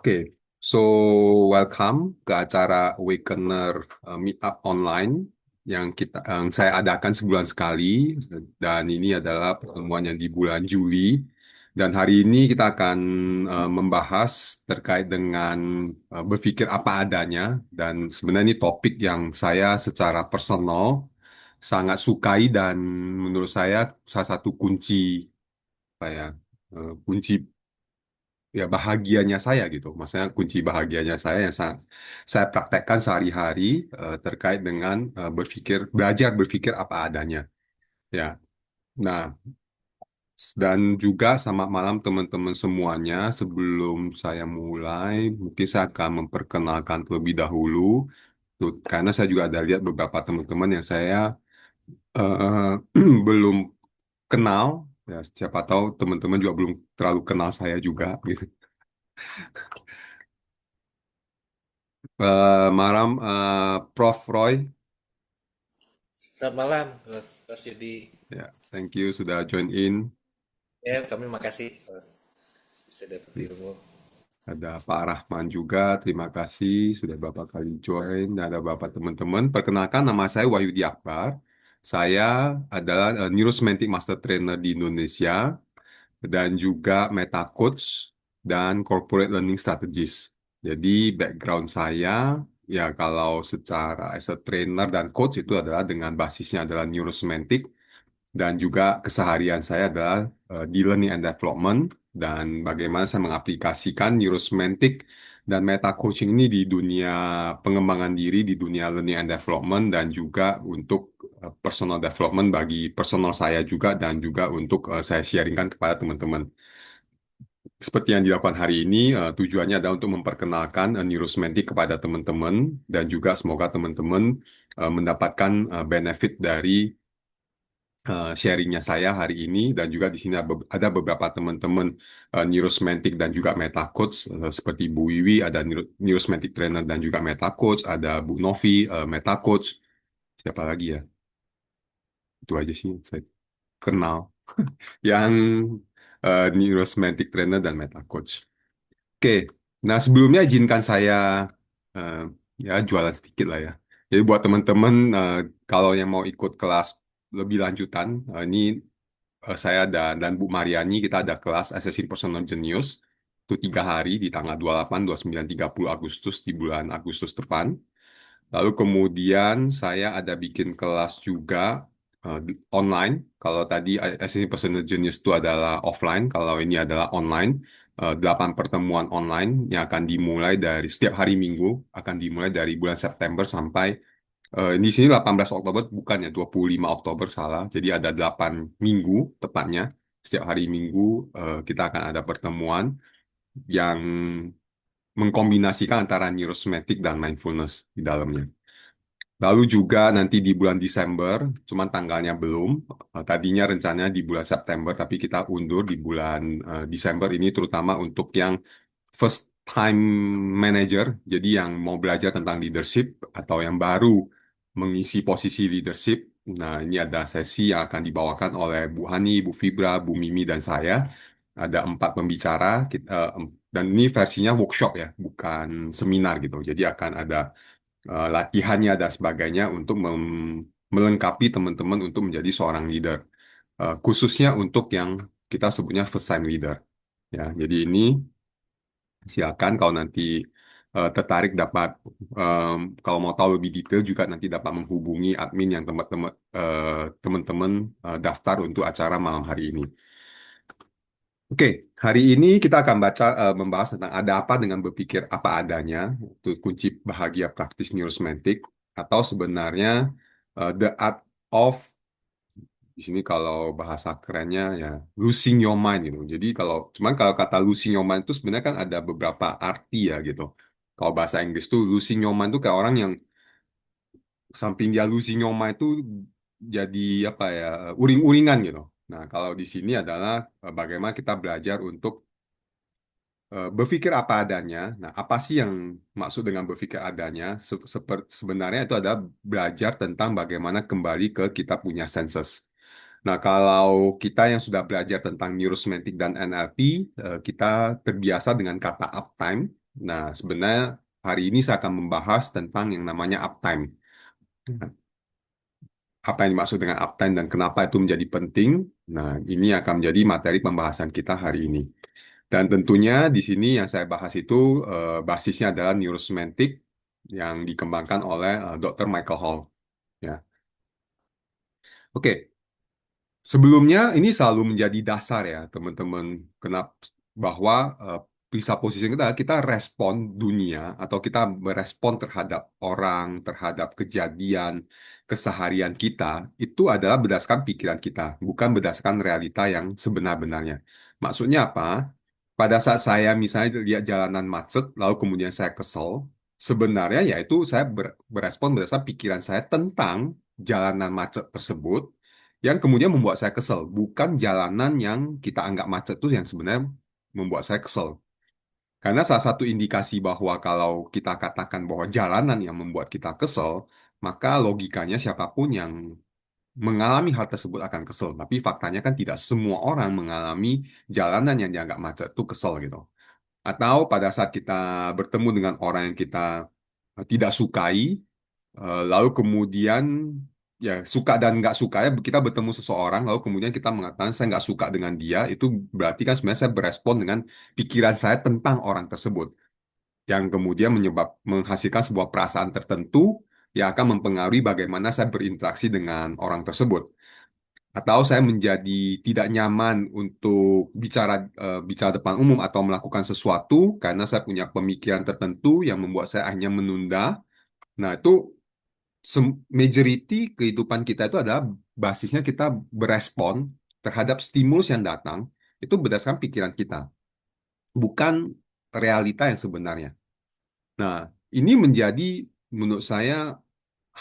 Oke, so welcome ke acara Awakener Meetup Online yang saya adakan sebulan sekali, dan ini adalah pertemuan yang di bulan Juli. Dan hari ini kita akan membahas terkait dengan berpikir apa adanya, dan sebenarnya ini topik yang saya secara personal sangat sukai, dan menurut saya salah satu kunci apa ya, kunci ya bahagianya saya gitu. Maksudnya kunci bahagianya saya yang saya praktekkan sehari-hari, terkait dengan belajar berpikir apa adanya. Ya. Nah, dan juga selamat malam teman-teman semuanya. Sebelum saya mulai, mungkin saya akan memperkenalkan terlebih dahulu. Karena saya juga ada lihat beberapa teman-teman yang saya belum kenal. Ya, siapa tahu teman-teman juga belum terlalu kenal saya juga gitu. Malam, Prof. Roy. Selamat malam, Mas Yudi. Ya, thank you sudah join in. Ya, kami makasih Mas, bisa dapat ilmu. Ada Pak Rahman juga, terima kasih sudah beberapa kali join. Dan ada beberapa teman-teman. Perkenalkan, nama saya Wahyudi Akbar. Saya adalah Neurosemantic Master Trainer di Indonesia dan juga Meta Coach dan Corporate Learning Strategist. Jadi background saya, ya kalau secara as a trainer dan coach itu adalah dengan basisnya adalah Neurosemantic, dan juga keseharian saya adalah di learning and development, dan bagaimana saya mengaplikasikan neurosemantic dan meta coaching ini di dunia pengembangan diri, di dunia learning and development, dan juga untuk personal development bagi personal saya juga, dan juga untuk saya sharingkan kepada teman-teman. Seperti yang dilakukan hari ini, tujuannya adalah untuk memperkenalkan neurosemantic kepada teman-teman, dan juga semoga teman-teman mendapatkan benefit dari sharingnya saya hari ini. Dan juga di sini ada beberapa teman-teman neurosemantic dan juga meta coach, seperti Bu Wiwi ada neurosemantic trainer dan juga meta coach, ada Bu Novi meta coach, siapa lagi ya, itu aja sih yang saya kenal yang neurosemantic trainer dan meta coach. Oke, nah sebelumnya izinkan saya eh, ya jualan sedikit lah ya. Jadi buat teman-teman, kalau yang mau ikut kelas lebih lanjutan, ini saya dan Bu Mariani, kita ada kelas Assessing Personal Genius. Itu 3 hari di tanggal 28, 29, 30 Agustus di bulan Agustus depan. Lalu kemudian saya ada bikin kelas juga online. Kalau tadi Assessing Personal Genius itu adalah offline, kalau ini adalah online. 8 pertemuan online yang akan dimulai dari setiap hari Minggu, akan dimulai dari bulan September sampai di sini 18 Oktober, bukan ya, 25 Oktober salah. Jadi ada 8 minggu tepatnya. Setiap hari Minggu kita akan ada pertemuan yang mengkombinasikan antara neurosemantic dan mindfulness di dalamnya. Lalu juga nanti di bulan Desember, cuman tanggalnya belum. Tadinya rencananya di bulan September, tapi kita undur di bulan Desember ini, terutama untuk yang first time manager, jadi yang mau belajar tentang leadership atau yang baru mengisi posisi leadership. Nah, ini ada sesi yang akan dibawakan oleh Bu Hani, Bu Fibra, Bu Mimi, dan saya. Ada 4 pembicara, dan ini versinya workshop ya, bukan seminar gitu. Jadi akan ada latihannya dan sebagainya untuk melengkapi teman-teman untuk menjadi seorang leader. Khususnya untuk yang kita sebutnya first time leader. Ya, jadi ini silakan kalau nanti tertarik dapat, kalau mau tahu lebih detail juga nanti dapat menghubungi admin yang teman-teman daftar untuk acara malam hari ini. Oke, hari ini kita akan membahas tentang ada apa dengan berpikir apa adanya, itu kunci bahagia praktis neurosemantic, atau sebenarnya the art of, di sini kalau bahasa kerennya ya, losing your mind gitu. Jadi kalau kata losing your mind itu sebenarnya kan ada beberapa arti ya gitu. Kalau bahasa Inggris tuh losing your mind tuh kayak orang yang samping dia losing your mind tuh jadi apa ya, uring-uringan gitu. Nah, kalau di sini adalah bagaimana kita belajar untuk berpikir apa adanya. Nah, apa sih yang maksud dengan berpikir adanya? Sebenarnya itu adalah belajar tentang bagaimana kembali ke kita punya senses. Nah, kalau kita yang sudah belajar tentang neurosemantic dan NLP, kita terbiasa dengan kata uptime. Nah, sebenarnya hari ini saya akan membahas tentang yang namanya uptime. Apa yang dimaksud dengan uptime dan kenapa itu menjadi penting? Nah, ini akan menjadi materi pembahasan kita hari ini. Dan tentunya di sini yang saya bahas itu basisnya adalah neurosemantik yang dikembangkan oleh Dr. Michael Hall. Ya, oke. Sebelumnya ini selalu menjadi dasar ya teman-teman kenapa bahwa bisa posisi kita respon dunia atau kita merespon terhadap orang, terhadap kejadian keseharian kita itu adalah berdasarkan pikiran kita, bukan berdasarkan realita yang sebenar-benarnya. Maksudnya apa? Pada saat saya misalnya lihat jalanan macet, lalu kemudian saya kesel, sebenarnya yaitu saya berespon berdasarkan pikiran saya tentang jalanan macet tersebut yang kemudian membuat saya kesel, bukan jalanan yang kita anggap macet itu yang sebenarnya membuat saya kesel. Karena salah satu indikasi bahwa kalau kita katakan bahwa jalanan yang membuat kita kesel, maka logikanya siapapun yang mengalami hal tersebut akan kesel. Tapi faktanya kan tidak semua orang mengalami jalanan yang dianggap macet itu kesel gitu. Atau pada saat kita bertemu dengan orang yang kita tidak sukai, lalu kemudian ya suka dan nggak suka ya kita bertemu seseorang lalu kemudian kita mengatakan saya nggak suka dengan dia itu berarti kan sebenarnya saya berespon dengan pikiran saya tentang orang tersebut yang kemudian menghasilkan sebuah perasaan tertentu yang akan mempengaruhi bagaimana saya berinteraksi dengan orang tersebut atau saya menjadi tidak nyaman untuk bicara depan umum atau melakukan sesuatu karena saya punya pemikiran tertentu yang membuat saya akhirnya menunda. Nah, itu majority kehidupan kita itu adalah basisnya kita berespon terhadap stimulus yang datang itu berdasarkan pikiran kita, bukan realita yang sebenarnya. Nah, ini menjadi menurut saya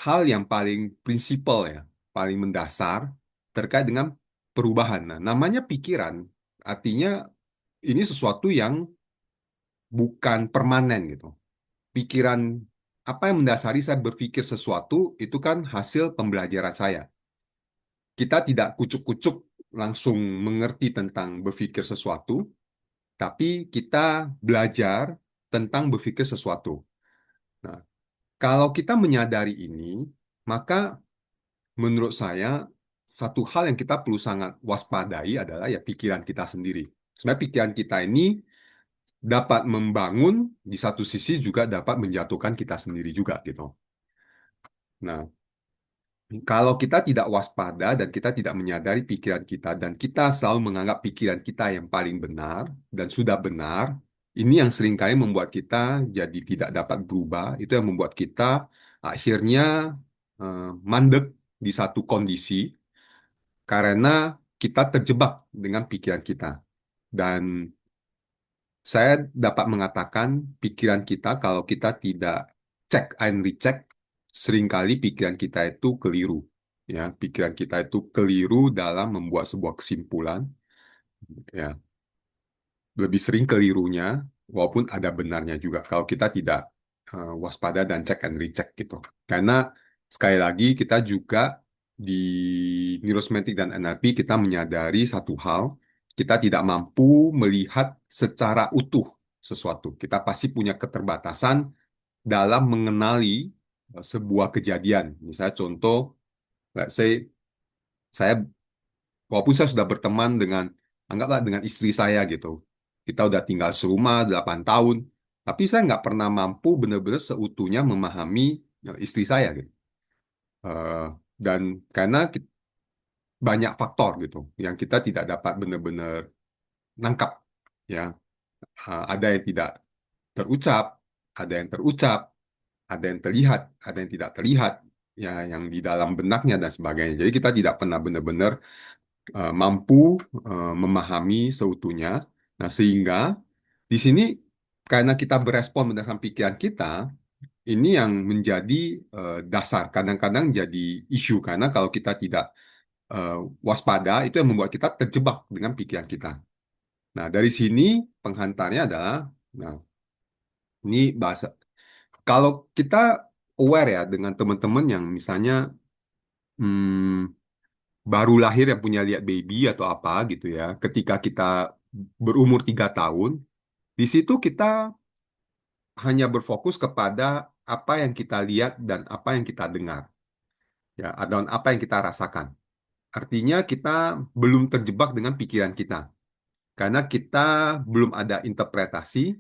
hal yang paling prinsipal ya, paling mendasar terkait dengan perubahan. Nah, namanya pikiran, artinya ini sesuatu yang bukan permanen gitu. Pikiran apa yang mendasari saya berpikir sesuatu itu kan hasil pembelajaran saya. Kita tidak kucuk-kucuk langsung mengerti tentang berpikir sesuatu, tapi kita belajar tentang berpikir sesuatu. Nah, kalau kita menyadari ini, maka menurut saya satu hal yang kita perlu sangat waspadai adalah ya pikiran kita sendiri. Sebenarnya pikiran kita ini dapat membangun, di satu sisi juga dapat menjatuhkan kita sendiri juga gitu. Nah, kalau kita tidak waspada dan kita tidak menyadari pikiran kita dan kita selalu menganggap pikiran kita yang paling benar dan sudah benar, ini yang seringkali membuat kita jadi tidak dapat berubah. Itu yang membuat kita akhirnya mandek di satu kondisi karena kita terjebak dengan pikiran kita. Dan saya dapat mengatakan pikiran kita kalau kita tidak cek and recheck, seringkali pikiran kita itu keliru. Ya, pikiran kita itu keliru dalam membuat sebuah kesimpulan. Ya, lebih sering kelirunya, walaupun ada benarnya juga kalau kita tidak waspada dan cek and recheck gitu. Karena sekali lagi kita juga di neurosemantik dan NLP kita menyadari satu hal, kita tidak mampu melihat secara utuh sesuatu. Kita pasti punya keterbatasan dalam mengenali sebuah kejadian. Misalnya contoh, let's say saya walaupun saya sudah berteman dengan anggaplah dengan istri saya gitu. Kita udah tinggal serumah 8 tahun, tapi saya nggak pernah mampu benar-benar seutuhnya memahami istri saya gitu. Eh, dan karena banyak faktor gitu yang kita tidak dapat benar-benar nangkap ya. Ada yang tidak terucap, ada yang terucap, ada yang terlihat, ada yang tidak terlihat ya yang di dalam benaknya dan sebagainya. Jadi kita tidak pernah benar-benar mampu memahami seutuhnya. Nah, sehingga di sini karena kita berespon berdasarkan pikiran kita, ini yang menjadi dasar. Kadang-kadang jadi isu karena kalau kita tidak eh, waspada, itu yang membuat kita terjebak dengan pikiran kita. Nah, dari sini penghantarnya adalah, nah, ini bahasa. Kalau kita aware ya dengan teman-teman yang misalnya hmm, baru lahir yang punya lihat baby atau apa gitu ya, ketika kita berumur 3 tahun, di situ kita hanya berfokus kepada apa yang kita lihat dan apa yang kita dengar, ya, dan apa yang kita rasakan. Artinya kita belum terjebak dengan pikiran kita, karena kita belum ada interpretasi,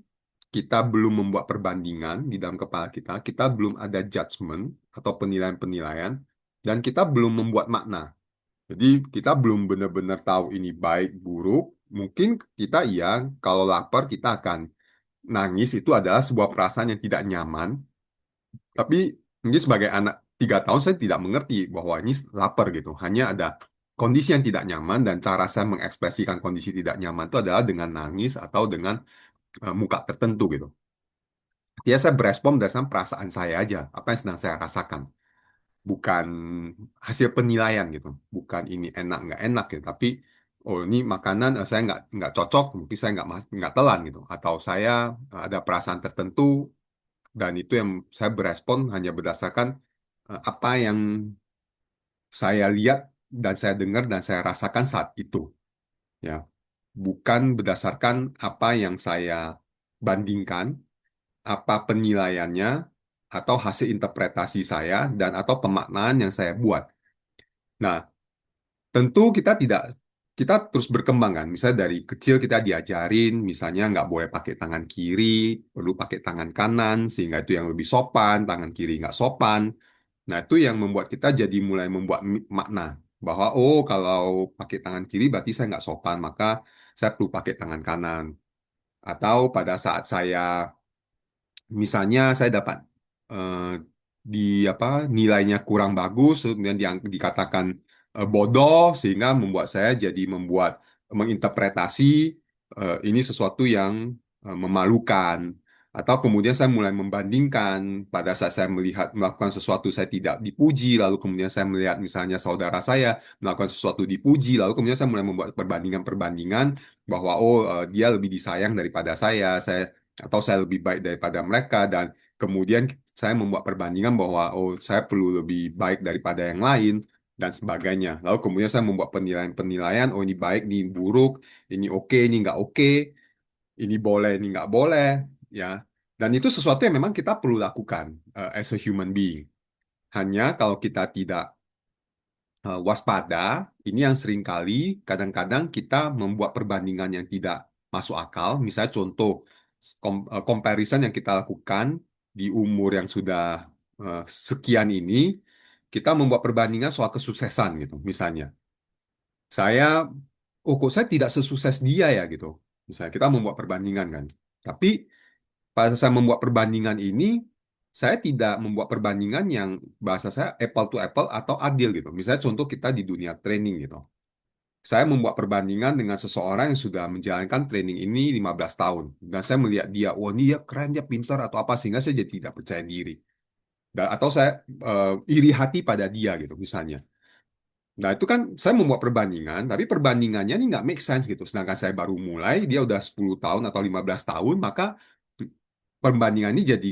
kita belum membuat perbandingan di dalam kepala kita belum ada judgement atau penilaian-penilaian, dan kita belum membuat makna. Jadi kita belum benar-benar tahu ini baik, buruk. Mungkin kita iya, kalau lapar kita akan nangis, itu adalah sebuah perasaan yang tidak nyaman. Tapi mungkin sebagai anak 3 tahun saya tidak mengerti bahwa ini lapar gitu. Hanya ada kondisi yang tidak nyaman dan cara saya mengekspresikan kondisi tidak nyaman itu adalah dengan nangis atau dengan muka tertentu gitu. Dia saya berespon berdasarkan perasaan saya aja, apa yang sedang saya rasakan, bukan hasil penilaian gitu, bukan ini enak nggak enak gitu, tapi oh ini makanan saya nggak cocok, mungkin saya nggak telan gitu, atau saya ada perasaan tertentu dan itu yang saya berespon hanya berdasarkan apa yang saya lihat dan saya dengar dan saya rasakan saat itu, ya, bukan berdasarkan apa yang saya bandingkan, apa penilaiannya, atau hasil interpretasi saya dan atau pemaknaan yang saya buat. Nah, tentu kita terus berkembang kan. Misalnya dari kecil kita diajarin, misalnya nggak boleh pakai tangan kiri, perlu pakai tangan kanan, sehingga itu yang lebih sopan, tangan kiri nggak sopan. Nah, itu yang membuat kita jadi mulai membuat makna bahwa oh kalau pakai tangan kiri berarti saya nggak sopan, maka saya perlu pakai tangan kanan. Atau pada saat saya misalnya saya dapat eh, di apa nilainya kurang bagus, kemudian dikatakan bodoh, sehingga membuat saya jadi menginterpretasi ini sesuatu yang memalukan. Atau kemudian saya mulai membandingkan pada saat saya melakukan sesuatu saya tidak dipuji, lalu kemudian saya melihat misalnya saudara saya melakukan sesuatu dipuji, lalu kemudian saya mulai membuat perbandingan-perbandingan bahwa oh dia lebih disayang daripada saya atau saya lebih baik daripada mereka, dan kemudian saya membuat perbandingan bahwa oh saya perlu lebih baik daripada yang lain dan sebagainya. Lalu kemudian saya membuat penilaian-penilaian, oh ini baik, ini buruk, ini oke, ini nggak oke, ini boleh, ini nggak boleh, ya. Dan itu sesuatu yang memang kita perlu lakukan as a human being. Hanya kalau kita tidak waspada, ini yang seringkali kadang-kadang kita membuat perbandingan yang tidak masuk akal. Misalnya contoh comparison yang kita lakukan di umur yang sudah sekian ini, kita membuat perbandingan soal kesuksesan gitu. Misalnya, saya, oh kok saya tidak sesukses dia ya gitu. Misalnya kita membuat perbandingan kan. Tapi pada saya membuat perbandingan ini, saya tidak membuat perbandingan yang bahasa saya apple to apple atau adil gitu. Misalnya contoh kita di dunia training gitu. Saya membuat perbandingan dengan seseorang yang sudah menjalankan training ini 15 tahun. Dan saya melihat dia, wah ini dia keren, dia pintar atau apa, sehingga saya jadi tidak percaya diri. Dan, atau saya iri hati pada dia gitu misalnya. Nah itu kan saya membuat perbandingan, tapi perbandingannya ini nggak make sense gitu. Sedangkan saya baru mulai, dia udah 10 tahun atau 15 tahun, maka perbandingan ini jadi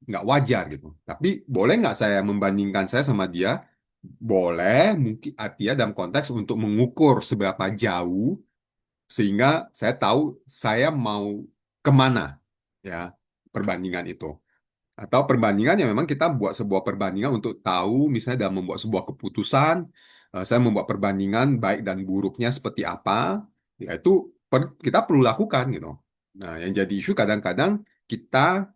nggak wajar gitu. Tapi boleh nggak saya membandingkan saya sama dia? Boleh, mungkin artinya dalam konteks untuk mengukur seberapa jauh sehingga saya tahu saya mau kemana, ya, perbandingan itu. Atau perbandingan yang memang kita buat sebuah perbandingan untuk tahu misalnya dalam membuat sebuah keputusan, saya membuat perbandingan baik dan buruknya seperti apa, ya itu kita perlu lakukan gitu. Nah, yang jadi isu kadang-kadang kita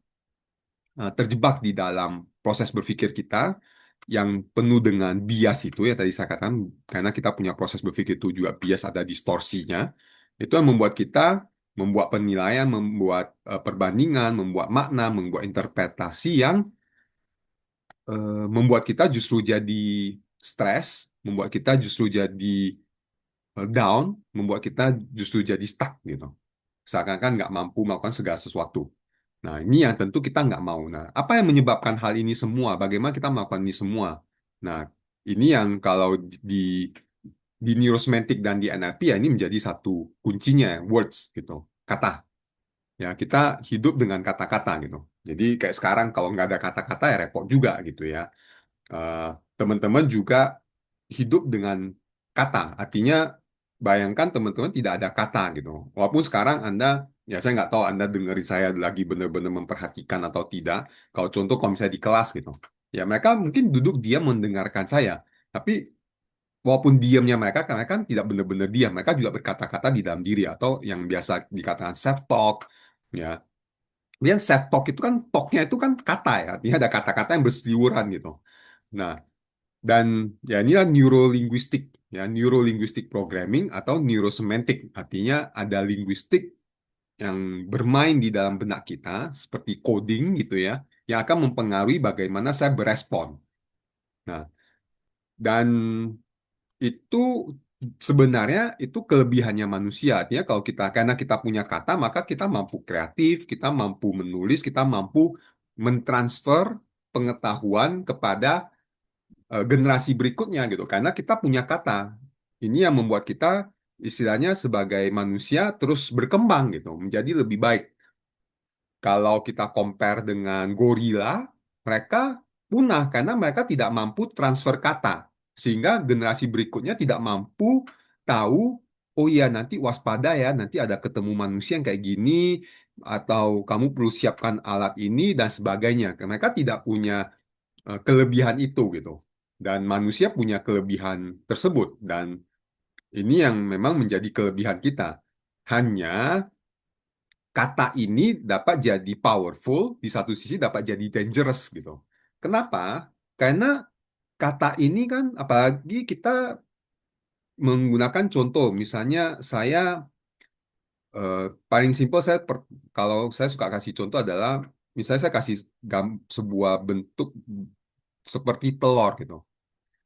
terjebak di dalam proses berpikir kita yang penuh dengan bias itu ya tadi saya katakan, karena kita punya proses berpikir itu juga bias, ada distorsinya, itu yang membuat kita membuat penilaian, membuat perbandingan, membuat makna, membuat interpretasi yang membuat kita justru jadi stres, membuat kita justru jadi down, membuat kita justru jadi stuck gitu. Seakan-akan nggak mampu melakukan segala sesuatu. Nah, ini yang tentu kita nggak mau. Nah, apa yang menyebabkan hal ini semua? Bagaimana kita melakukan ini semua? Nah, ini yang kalau di neurosemantik dan di NLP ya ini menjadi satu kuncinya, words gitu, kata. Ya, kita hidup dengan kata-kata gitu. Jadi kayak sekarang kalau nggak ada kata-kata ya repot juga gitu ya. Eh, Teman-teman juga hidup dengan kata, artinya bayangkan teman-teman tidak ada kata gitu. Walaupun sekarang Anda, ya saya nggak tahu Anda dengerin saya lagi benar-benar memperhatikan atau tidak. Kalau contoh kalau misalnya di kelas gitu, ya mereka mungkin duduk diam mendengarkan saya. Tapi walaupun diamnya mereka, karena kan tidak benar-benar diam, mereka juga berkata-kata di dalam diri atau yang biasa dikatakan self talk, ya. Kemudian self talk itu kan talknya itu kan kata ya, artinya ada kata-kata yang berseliweran gitu. Nah, dan ya inilah neurolinguistik, ya neurolinguistic programming atau neurosemantik, artinya ada linguistik yang bermain di dalam benak kita seperti coding gitu ya, yang akan mempengaruhi bagaimana saya berespon. Nah, dan itu sebenarnya itu kelebihannya manusia. Artinya kalau kita karena kita punya kata, maka kita mampu kreatif, kita mampu menulis, kita mampu mentransfer pengetahuan kepada generasi berikutnya gitu. Karena kita punya kata. Ini yang membuat kita istilahnya sebagai manusia terus berkembang gitu, menjadi lebih baik. Kalau kita compare dengan gorila, mereka punah karena mereka tidak mampu transfer kata. Sehingga generasi berikutnya tidak mampu tahu, oh iya nanti waspada ya, nanti ada ketemu manusia yang kayak gini, atau kamu perlu siapkan alat ini dan sebagainya. Mereka tidak punya kelebihan itu gitu. Dan manusia punya kelebihan tersebut. Dan ini yang memang menjadi kelebihan kita. Hanya kata ini dapat jadi powerful, di satu sisi dapat jadi dangerous gitu. Kenapa? Karena kata ini kan, apalagi kita menggunakan contoh, misalnya saya eh, paling simpel kalau saya suka kasih contoh adalah, misalnya saya kasih sebuah bentuk seperti telur gitu.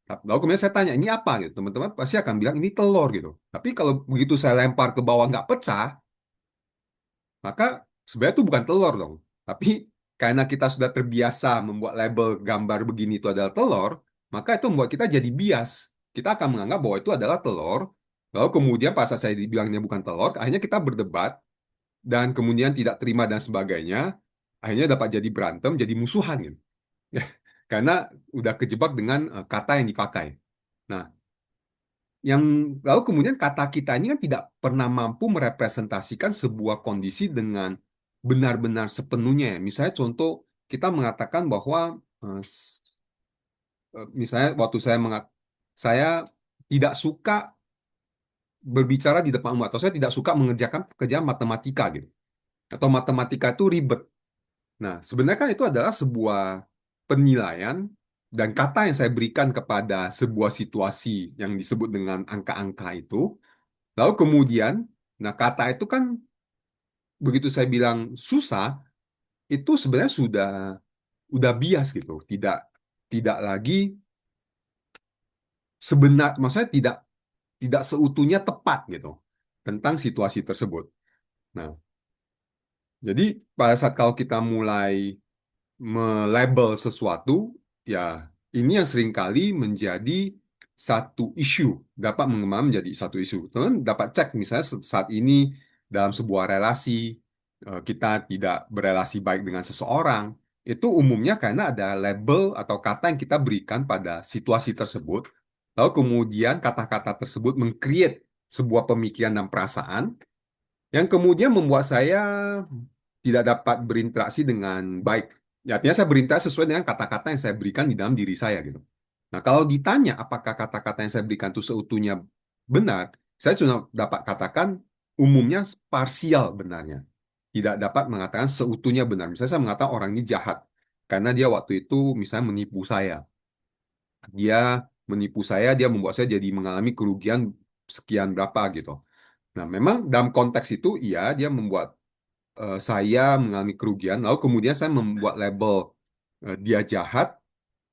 Lalu kemudian saya tanya, ini apa gitu? Teman-teman pasti akan bilang ini telur gitu. Tapi kalau begitu saya lempar ke bawah nggak pecah, maka sebenarnya itu bukan telur dong. Tapi karena kita sudah terbiasa membuat label gambar begini itu adalah telur, maka itu membuat kita jadi bias. Kita akan menganggap bahwa itu adalah telur. Lalu kemudian pas saya dibilangnya bukan telur, akhirnya kita berdebat dan kemudian tidak terima dan sebagainya. Akhirnya dapat jadi berantem, jadi musuhan gitu. Karena udah kejebak dengan kata yang dipakai. Nah, yang lalu kemudian kata kita ini kan tidak pernah mampu merepresentasikan sebuah kondisi dengan benar-benar sepenuhnya ya. Misalnya contoh kita mengatakan bahwa misalnya waktu saya tidak suka berbicara di depan umum atau saya tidak suka mengerjakan pekerjaan matematika gitu. Atau matematika itu ribet. Nah, sebenarnya kan itu adalah sebuah penilaian dan kata yang saya berikan kepada sebuah situasi yang disebut dengan angka-angka itu. Lalu kemudian, nah kata itu kan begitu saya bilang susah, itu sebenarnya udah bias gitu, tidak tidak lagi maksudnya tidak seutuhnya tepat gitu tentang situasi tersebut. Nah, jadi pada saat kalau kita mulai melabel sesuatu, ya ini yang seringkali menjadi satu isu, dapat mengembang menjadi satu isu. Teman dapat cek misalnya saat ini dalam sebuah relasi, kita tidak berelasi baik dengan seseorang, itu umumnya karena ada label atau kata yang kita berikan pada situasi tersebut, lalu kemudian kata-kata tersebut meng-create sebuah pemikiran dan perasaan yang kemudian membuat saya tidak dapat berinteraksi dengan baik. Ya, artinya saya berinteraksi sesuai dengan kata-kata yang saya berikan di dalam diri saya gitu. Nah, kalau ditanya apakah kata-kata yang saya berikan itu seutuhnya benar, saya cuma dapat katakan umumnya parsial benarnya. Tidak dapat mengatakan seutuhnya benar. Misalnya saya mengatakan orang ini jahat karena dia waktu itu misalnya menipu saya. Dia menipu saya, dia membuat saya jadi mengalami kerugian sekian berapa gitu. Nah, memang dalam konteks itu iya dia membuat saya mengalami kerugian, lalu kemudian saya membuat label dia jahat,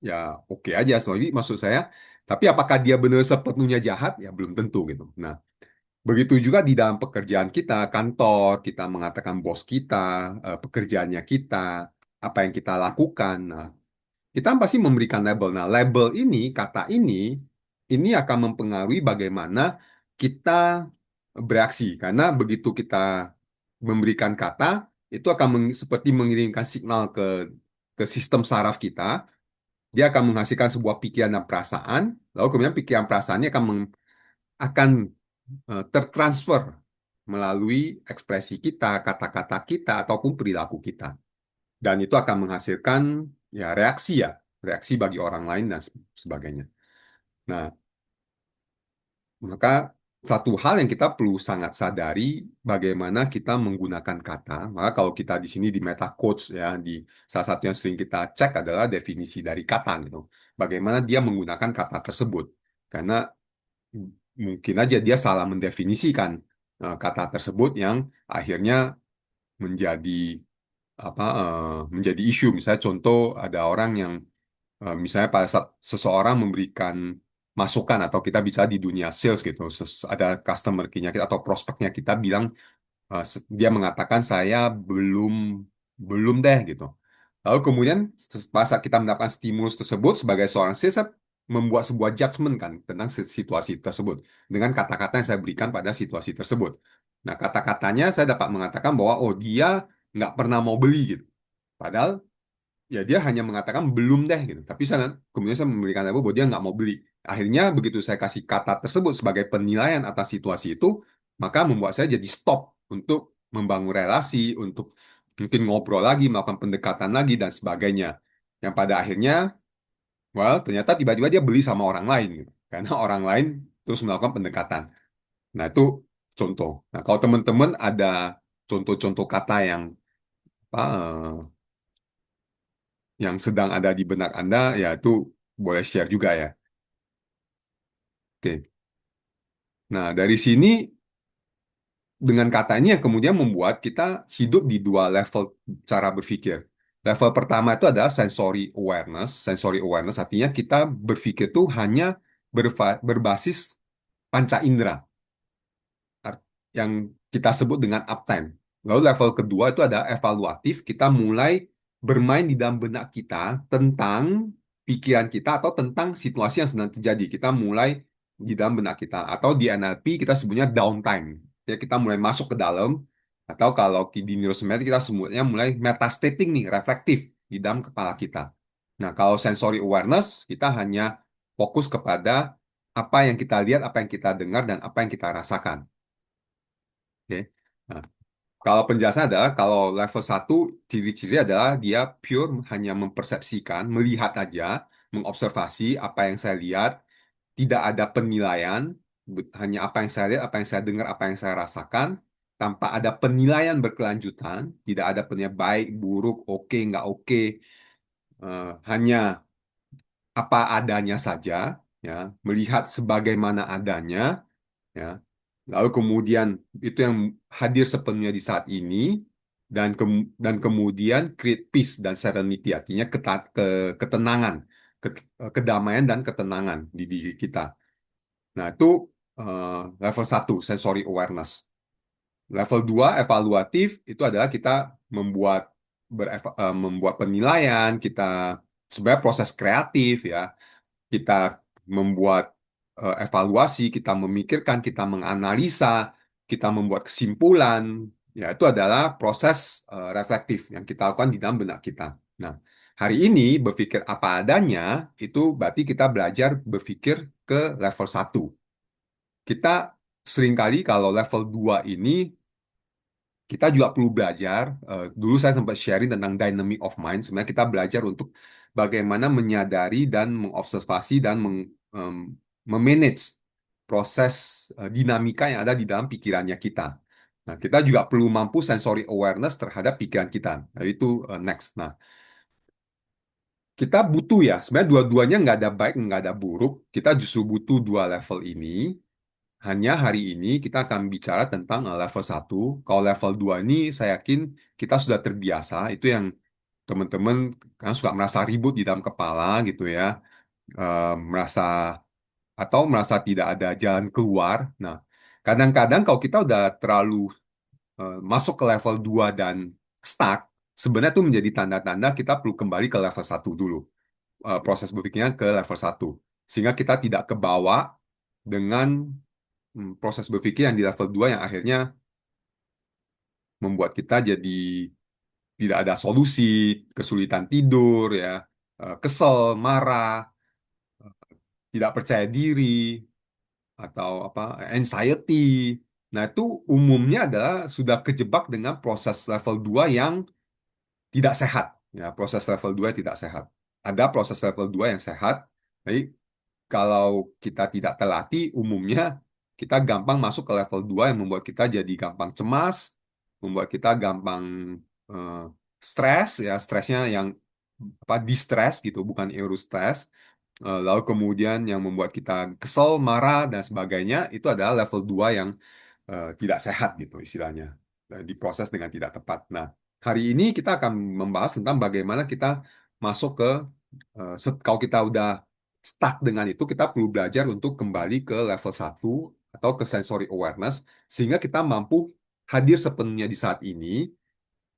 ya oke aja, soalnya maksud saya. Tapi apakah dia benar sepenuhnya jahat? Ya belum tentu gitu. Nah, begitu juga di dalam pekerjaan kita, kantor, kita mengatakan bos kita, pekerjaannya kita, apa yang kita lakukan. Nah, kita pasti memberikan label. Nah, label ini, kata ini akan mempengaruhi bagaimana kita bereaksi. Karena begitu kita memberikan kata, itu akan seperti mengirimkan signal ke sistem saraf kita. Dia akan menghasilkan sebuah pikiran dan perasaan. Lalu kemudian pikiran perasaannya akan tertransfer melalui ekspresi kita, kata-kata kita, ataupun perilaku kita. Dan itu akan menghasilkan ya, reaksi bagi orang lain dan sebagainya. Nah, maka satu hal yang kita perlu sangat sadari bagaimana kita menggunakan kata. Maka kalau kita di sini di meta quotes ya, di salah satu yang sering kita cek adalah definisi dari kata gitu. Bagaimana dia menggunakan kata tersebut. Karena mungkin aja dia salah mendefinisikan kata tersebut yang akhirnya menjadi menjadi isu. Misalnya contoh ada orang yang misalnya pada saat seseorang memberikan masukan atau kita bisa di dunia sales gitu, ada customer kita atau prospeknya kita bilang dia mengatakan saya belum belum deh gitu. Lalu kemudian pada saat kita mendapatkan stimulus tersebut sebagai seorang sales, saya membuat sebuah judgement kan tentang situasi tersebut dengan kata-kata yang saya berikan pada situasi tersebut. Nah, kata-katanya saya dapat mengatakan bahwa oh dia nggak pernah mau beli gitu. Padahal ya dia hanya mengatakan belum deh gitu. Tapi saya kemudian saya memberikan label bahwa dia nggak mau beli. Akhirnya begitu saya kasih kata tersebut sebagai penilaian atas situasi itu, maka membuat saya jadi stop untuk membangun relasi, untuk mungkin ngobrol lagi, melakukan pendekatan lagi dan sebagainya. Yang pada akhirnya, well, ternyata tiba-tiba dia beli sama orang lain gitu. Karena orang lain terus melakukan pendekatan. Nah, itu contoh. Nah, kalau teman-teman ada contoh-contoh kata apa, yang sedang ada di benak Anda, ya itu boleh share juga ya. Oke. Nah, dari sini dengan kata ini yang kemudian membuat kita hidup di dua level cara berpikir. Level pertama itu adalah sensory awareness. Sensory awareness artinya kita berpikir itu hanya berbasis panca indera yang kita sebut dengan uptime. Lalu level kedua itu ada evaluatif. Kita mulai bermain di dalam benak kita tentang pikiran kita atau tentang situasi yang sedang terjadi. Kita mulai di dalam benak kita. Atau di NLP kita sebutnya downtime. Ya, kita mulai masuk ke dalam. Atau kalau di neurosemantik kita sebutnya mulai metastating nih, reflektif di dalam kepala kita. Nah, kalau sensory awareness, kita hanya fokus kepada apa yang kita lihat, apa yang kita dengar, dan apa yang kita rasakan. Oke. Nah, kalau penjelasan adalah kalau level satu ciri-ciri adalah dia pure hanya mempersepsikan, melihat aja, mengobservasi apa yang saya lihat, tidak ada penilaian, hanya apa yang saya lihat, apa yang saya dengar, apa yang saya rasakan, tanpa ada penilaian berkelanjutan, tidak ada penilaian baik, buruk, oke, nggak oke, hanya apa adanya saja, ya, melihat sebagaimana adanya, ya. Lalu kemudian itu yang hadir sepenuhnya di saat ini dan kemudian create peace dan serenity artinya ketenangan, kedamaian dan ketenangan di diri kita. Nah, itu eh, level satu sensory awareness. Level 2 evaluatif itu adalah kita membuat membuat penilaian, kita sebenarnya proses kreatif ya. Kita membuat evaluasi, kita memikirkan, kita menganalisa, kita membuat kesimpulan, ya itu adalah proses reflektif yang kita lakukan di dalam benak kita. Nah, hari ini berpikir apa adanya itu berarti kita belajar berpikir ke level satu. Kita seringkali kalau level 2 ini kita juga perlu belajar. Dulu saya sempat sharing tentang dynamic of mind. Sebenarnya kita belajar untuk bagaimana menyadari dan mengobservasi dan memanage proses dinamika yang ada di dalam pikirannya kita. Nah, kita juga perlu mampu sensory awareness terhadap pikiran kita. Nah, itu next. Nah, kita butuh ya. Sebenarnya dua-duanya nggak ada baik, nggak ada buruk. Kita justru butuh dua level ini. Hanya hari ini kita akan bicara tentang level satu. Kalau level 2 ini saya yakin kita sudah terbiasa. Itu yang teman-teman kan suka merasa ribut di dalam kepala gitu ya. Merasa atau merasa tidak ada jalan keluar. Nah, kadang-kadang kalau kita udah terlalu masuk ke level 2 dan stuck, sebenarnya itu menjadi tanda-tanda kita perlu kembali ke level satu dulu. Proses berpikirnya ke level satu. Sehingga kita tidak kebawa dengan proses berpikir yang di level 2 yang akhirnya membuat kita jadi tidak ada solusi, kesulitan tidur, ya, kesel, marah, tidak percaya diri, atau apa anxiety. Nah, itu umumnya adalah sudah kejebak dengan proses level 2 yang tidak sehat. Ya, proses level 2 yang tidak sehat. Ada proses level 2 yang sehat. Jadi, kalau kita tidak terlatih, umumnya kita gampang masuk ke level 2 yang membuat kita jadi gampang cemas, membuat kita gampang eh, stres, ya stresnya yang apa distress gitu, bukan eustress. Lalu kemudian yang membuat kita kesel, marah dan sebagainya itu adalah level 2 yang tidak sehat gitu istilahnya. Diproses dengan tidak tepat. Nah, hari ini kita akan membahas tentang bagaimana kita masuk ke kalau kita udah stuck dengan itu, kita perlu belajar untuk kembali ke level 1 atau ke sensory awareness sehingga kita mampu hadir sepenuhnya di saat ini,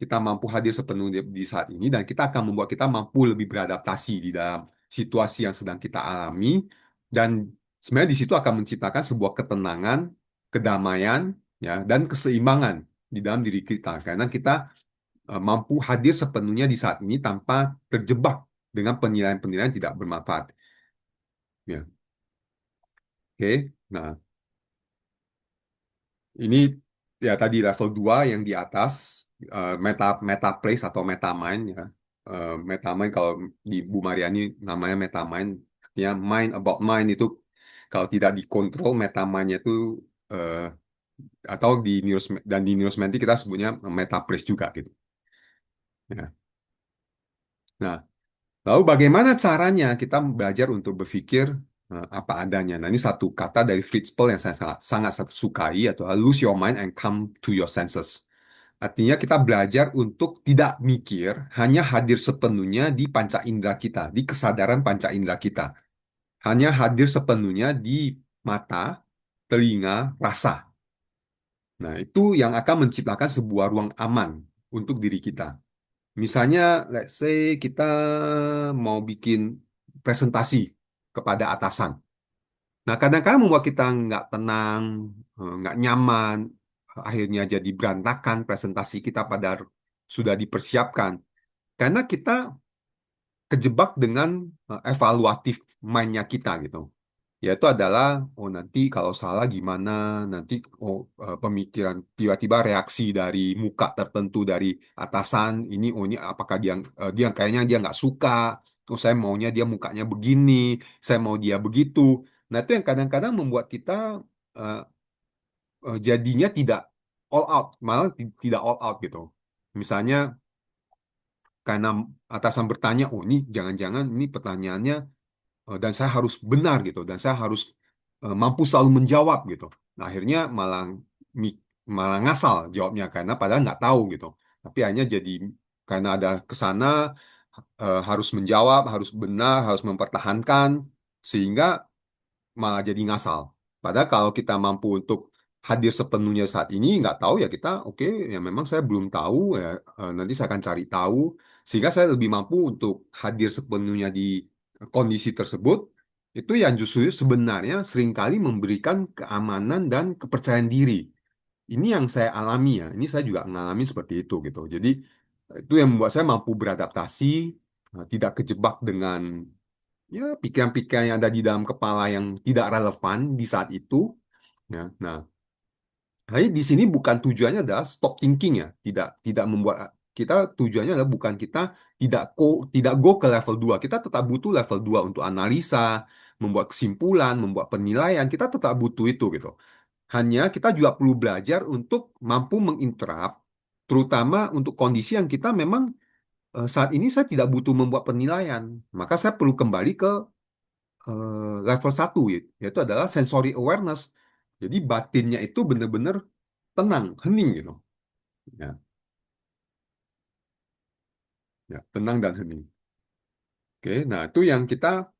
kita mampu hadir sepenuhnya di saat ini dan kita akan membuat kita mampu lebih beradaptasi di dalam situasi yang sedang kita alami dan sebenarnya di situ akan menciptakan sebuah ketenangan, kedamaian, ya dan keseimbangan di dalam diri kita karena kita mampu hadir sepenuhnya di saat ini tanpa terjebak dengan penilaian-penilaian tidak bermanfaat. Ya, oke. Nah, ini ya tadi level 2 yang di atas meta meta place atau meta mind ya. Meta mind kalau di Bu Mariani namanya meta mind, artinya mind about mind itu kalau tidak dikontrol meta mindnya itu eh, atau dan di neurosemantik kita sebutnya meta place juga gitu. Ya. Nah, lalu bagaimana caranya kita belajar untuk berpikir apa adanya? Nah, ini satu kata dari Fritz Perls yang saya sangat sukai, atau lose your mind and come to your senses. Artinya kita belajar untuk tidak mikir, hanya hadir sepenuhnya di panca indera kita, di kesadaran panca indera kita. Hanya hadir sepenuhnya di mata, telinga, rasa. Nah, itu yang akan menciptakan sebuah ruang aman untuk diri kita. Misalnya, let's say kita mau bikin presentasi kepada atasan. Nah, kadang-kadang membuat kita nggak tenang, nggak nyaman, akhirnya jadi berantakan presentasi kita pada sudah dipersiapkan. Karena kita kejebak dengan evaluatif mind-nya kita gitu. Yaitu adalah, oh nanti kalau salah gimana, nanti pemikiran tiba-tiba reaksi dari muka tertentu dari atasan, ini apakah dia kayaknya dia nggak suka, oh saya maunya dia mukanya begini, saya mau dia begitu. Nah itu yang kadang-kadang membuat kita eh, jadinya tidak all out, malah tidak all out gitu. Misalnya karena atasan bertanya, oh ini jangan-jangan ini pertanyaannya dan saya harus benar gitu dan saya harus mampu selalu menjawab gitu. Nah, akhirnya mi- malah ngasal jawabnya karena padahal nggak tahu gitu. Tapi hanya jadi karena ada kesana harus menjawab, harus benar, harus mempertahankan sehingga malah jadi ngasal. Padahal kalau kita mampu untuk hadir sepenuhnya saat ini, nggak tahu ya kita, oke, ya memang saya belum tahu, ya nanti saya akan cari tahu, sehingga saya lebih mampu untuk hadir sepenuhnya di kondisi tersebut, itu yang justru sebenarnya seringkali memberikan keamanan dan kepercayaan diri. Ini yang saya alami ya, ini saya juga mengalami seperti itu gitu. Jadi itu yang membuat saya mampu beradaptasi, tidak kejebak dengan ya pikiran-pikiran yang ada di dalam kepala yang tidak relevan di saat itu ya. Nah, jadi di sini bukan tujuannya adalah stop thinking ya, tidak tidak membuat kita tujuannya adalah bukan kita tidak go ke level 2. Kita tetap butuh level 2 untuk analisa, membuat kesimpulan, membuat penilaian, kita tetap butuh itu gitu. Hanya kita juga perlu belajar untuk mampu menginterap terutama untuk kondisi yang kita memang saat ini saya tidak butuh membuat penilaian. Maka saya perlu kembali ke level satu yaitu adalah sensory awareness. Jadi batinnya itu benar-benar tenang, hening gitu. Ya, ya, tenang dan hening. Oke, nah itu yang kita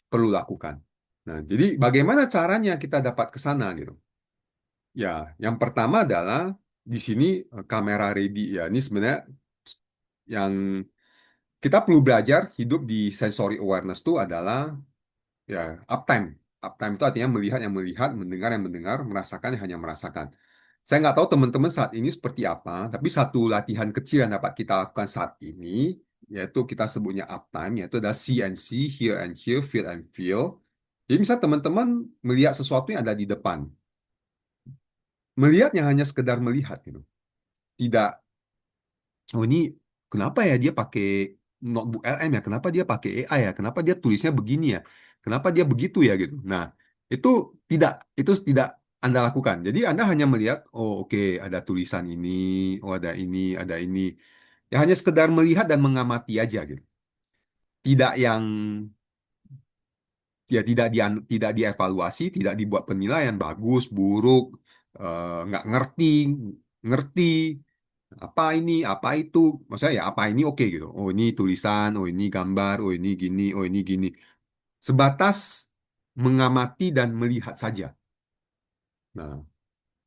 perlu lakukan. Nah, jadi bagaimana caranya kita dapat ke sana gitu? Ya, yang pertama adalah di sini kamera ready ya. Ini sebenarnya yang kita perlu belajar hidup di sensory awareness itu adalah ya uptime. Uptime itu artinya melihat yang melihat, mendengar yang mendengar, merasakan yang hanya merasakan. Saya nggak tahu teman-teman saat ini seperti apa, tapi satu latihan kecil yang dapat kita lakukan saat ini, yaitu kita sebutnya uptime, yaitu adalah see and see, hear and hear, feel and feel. Jadi misal teman-teman melihat sesuatu yang ada di depan, melihatnya hanya sekedar melihat gitu. Tidak, oh ini kenapa ya dia pakai notebook LM ya? Kenapa dia pakai AI ya? Kenapa dia tulisnya begini ya? Kenapa dia begitu ya gitu. Nah, itu tidak itu tidak Anda lakukan. Jadi Anda hanya melihat, oh oke, ada tulisan ini, oh ada ini, ada ini. Ya hanya sekedar melihat dan mengamati aja gitu. Tidak yang ya tidak dievaluasi, tidak dibuat penilaian bagus, buruk, nggak ngerti, ngerti apa itu, maksudnya ya apa ini oke gitu. Oh ini tulisan, oh ini gambar, oh ini gini, oh ini gini. Sebatas mengamati dan melihat saja. Nah,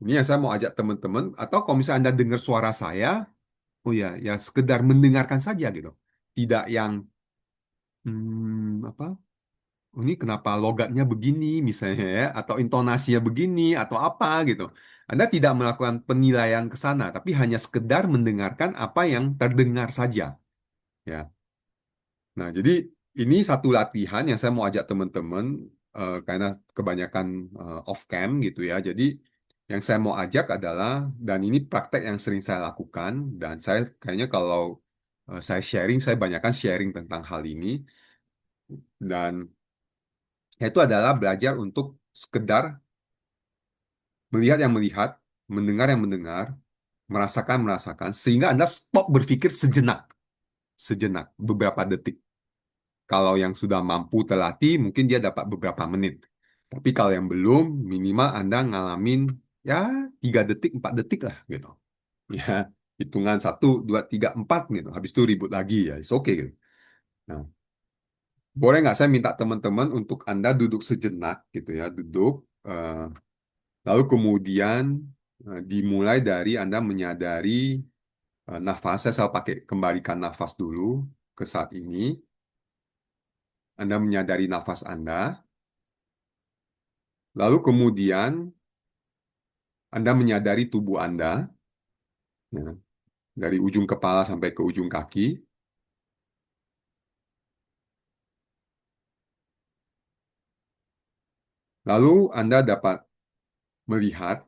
ini yang saya mau ajak teman-teman, atau kalau misalnya Anda dengar suara saya, oh ya, ya sekedar mendengarkan saja gitu. Tidak yang apa? Ini kenapa logatnya begini misalnya ya, atau intonasinya begini atau apa gitu. Anda tidak melakukan penilaian ke sana, tapi hanya sekedar mendengarkan apa yang terdengar saja. Ya. Nah, jadi ini satu latihan yang saya mau ajak teman-teman karena kebanyakan off cam gitu ya. Jadi yang saya mau ajak adalah dan ini praktek yang sering saya lakukan dan saya kayaknya kalau saya sharing, saya banyakkan sharing tentang hal ini dan itu adalah belajar untuk sekedar melihat yang melihat, mendengar yang mendengar, merasakan sehingga Anda stop berpikir sejenak, sejenak, beberapa detik. Kalau yang sudah mampu terlatih, mungkin dia dapat beberapa menit. Tapi kalau yang belum, minimal Anda ngalamin ya 3 detik, 4 detik lah gitu. Ya, hitungan 1, 2, 3, 4 gitu. Habis itu ribut lagi ya, it's okay gitu. Nah, boleh nggak saya minta teman-teman untuk Anda duduk sejenak gitu ya, duduk. Lalu kemudian dimulai dari Anda menyadari nafas. Saya selalu pakai kembalikan nafas dulu ke saat ini. Anda menyadari nafas Anda. Lalu kemudian Anda menyadari tubuh Anda, ya, dari ujung kepala sampai ke ujung kaki. Lalu Anda dapat melihat,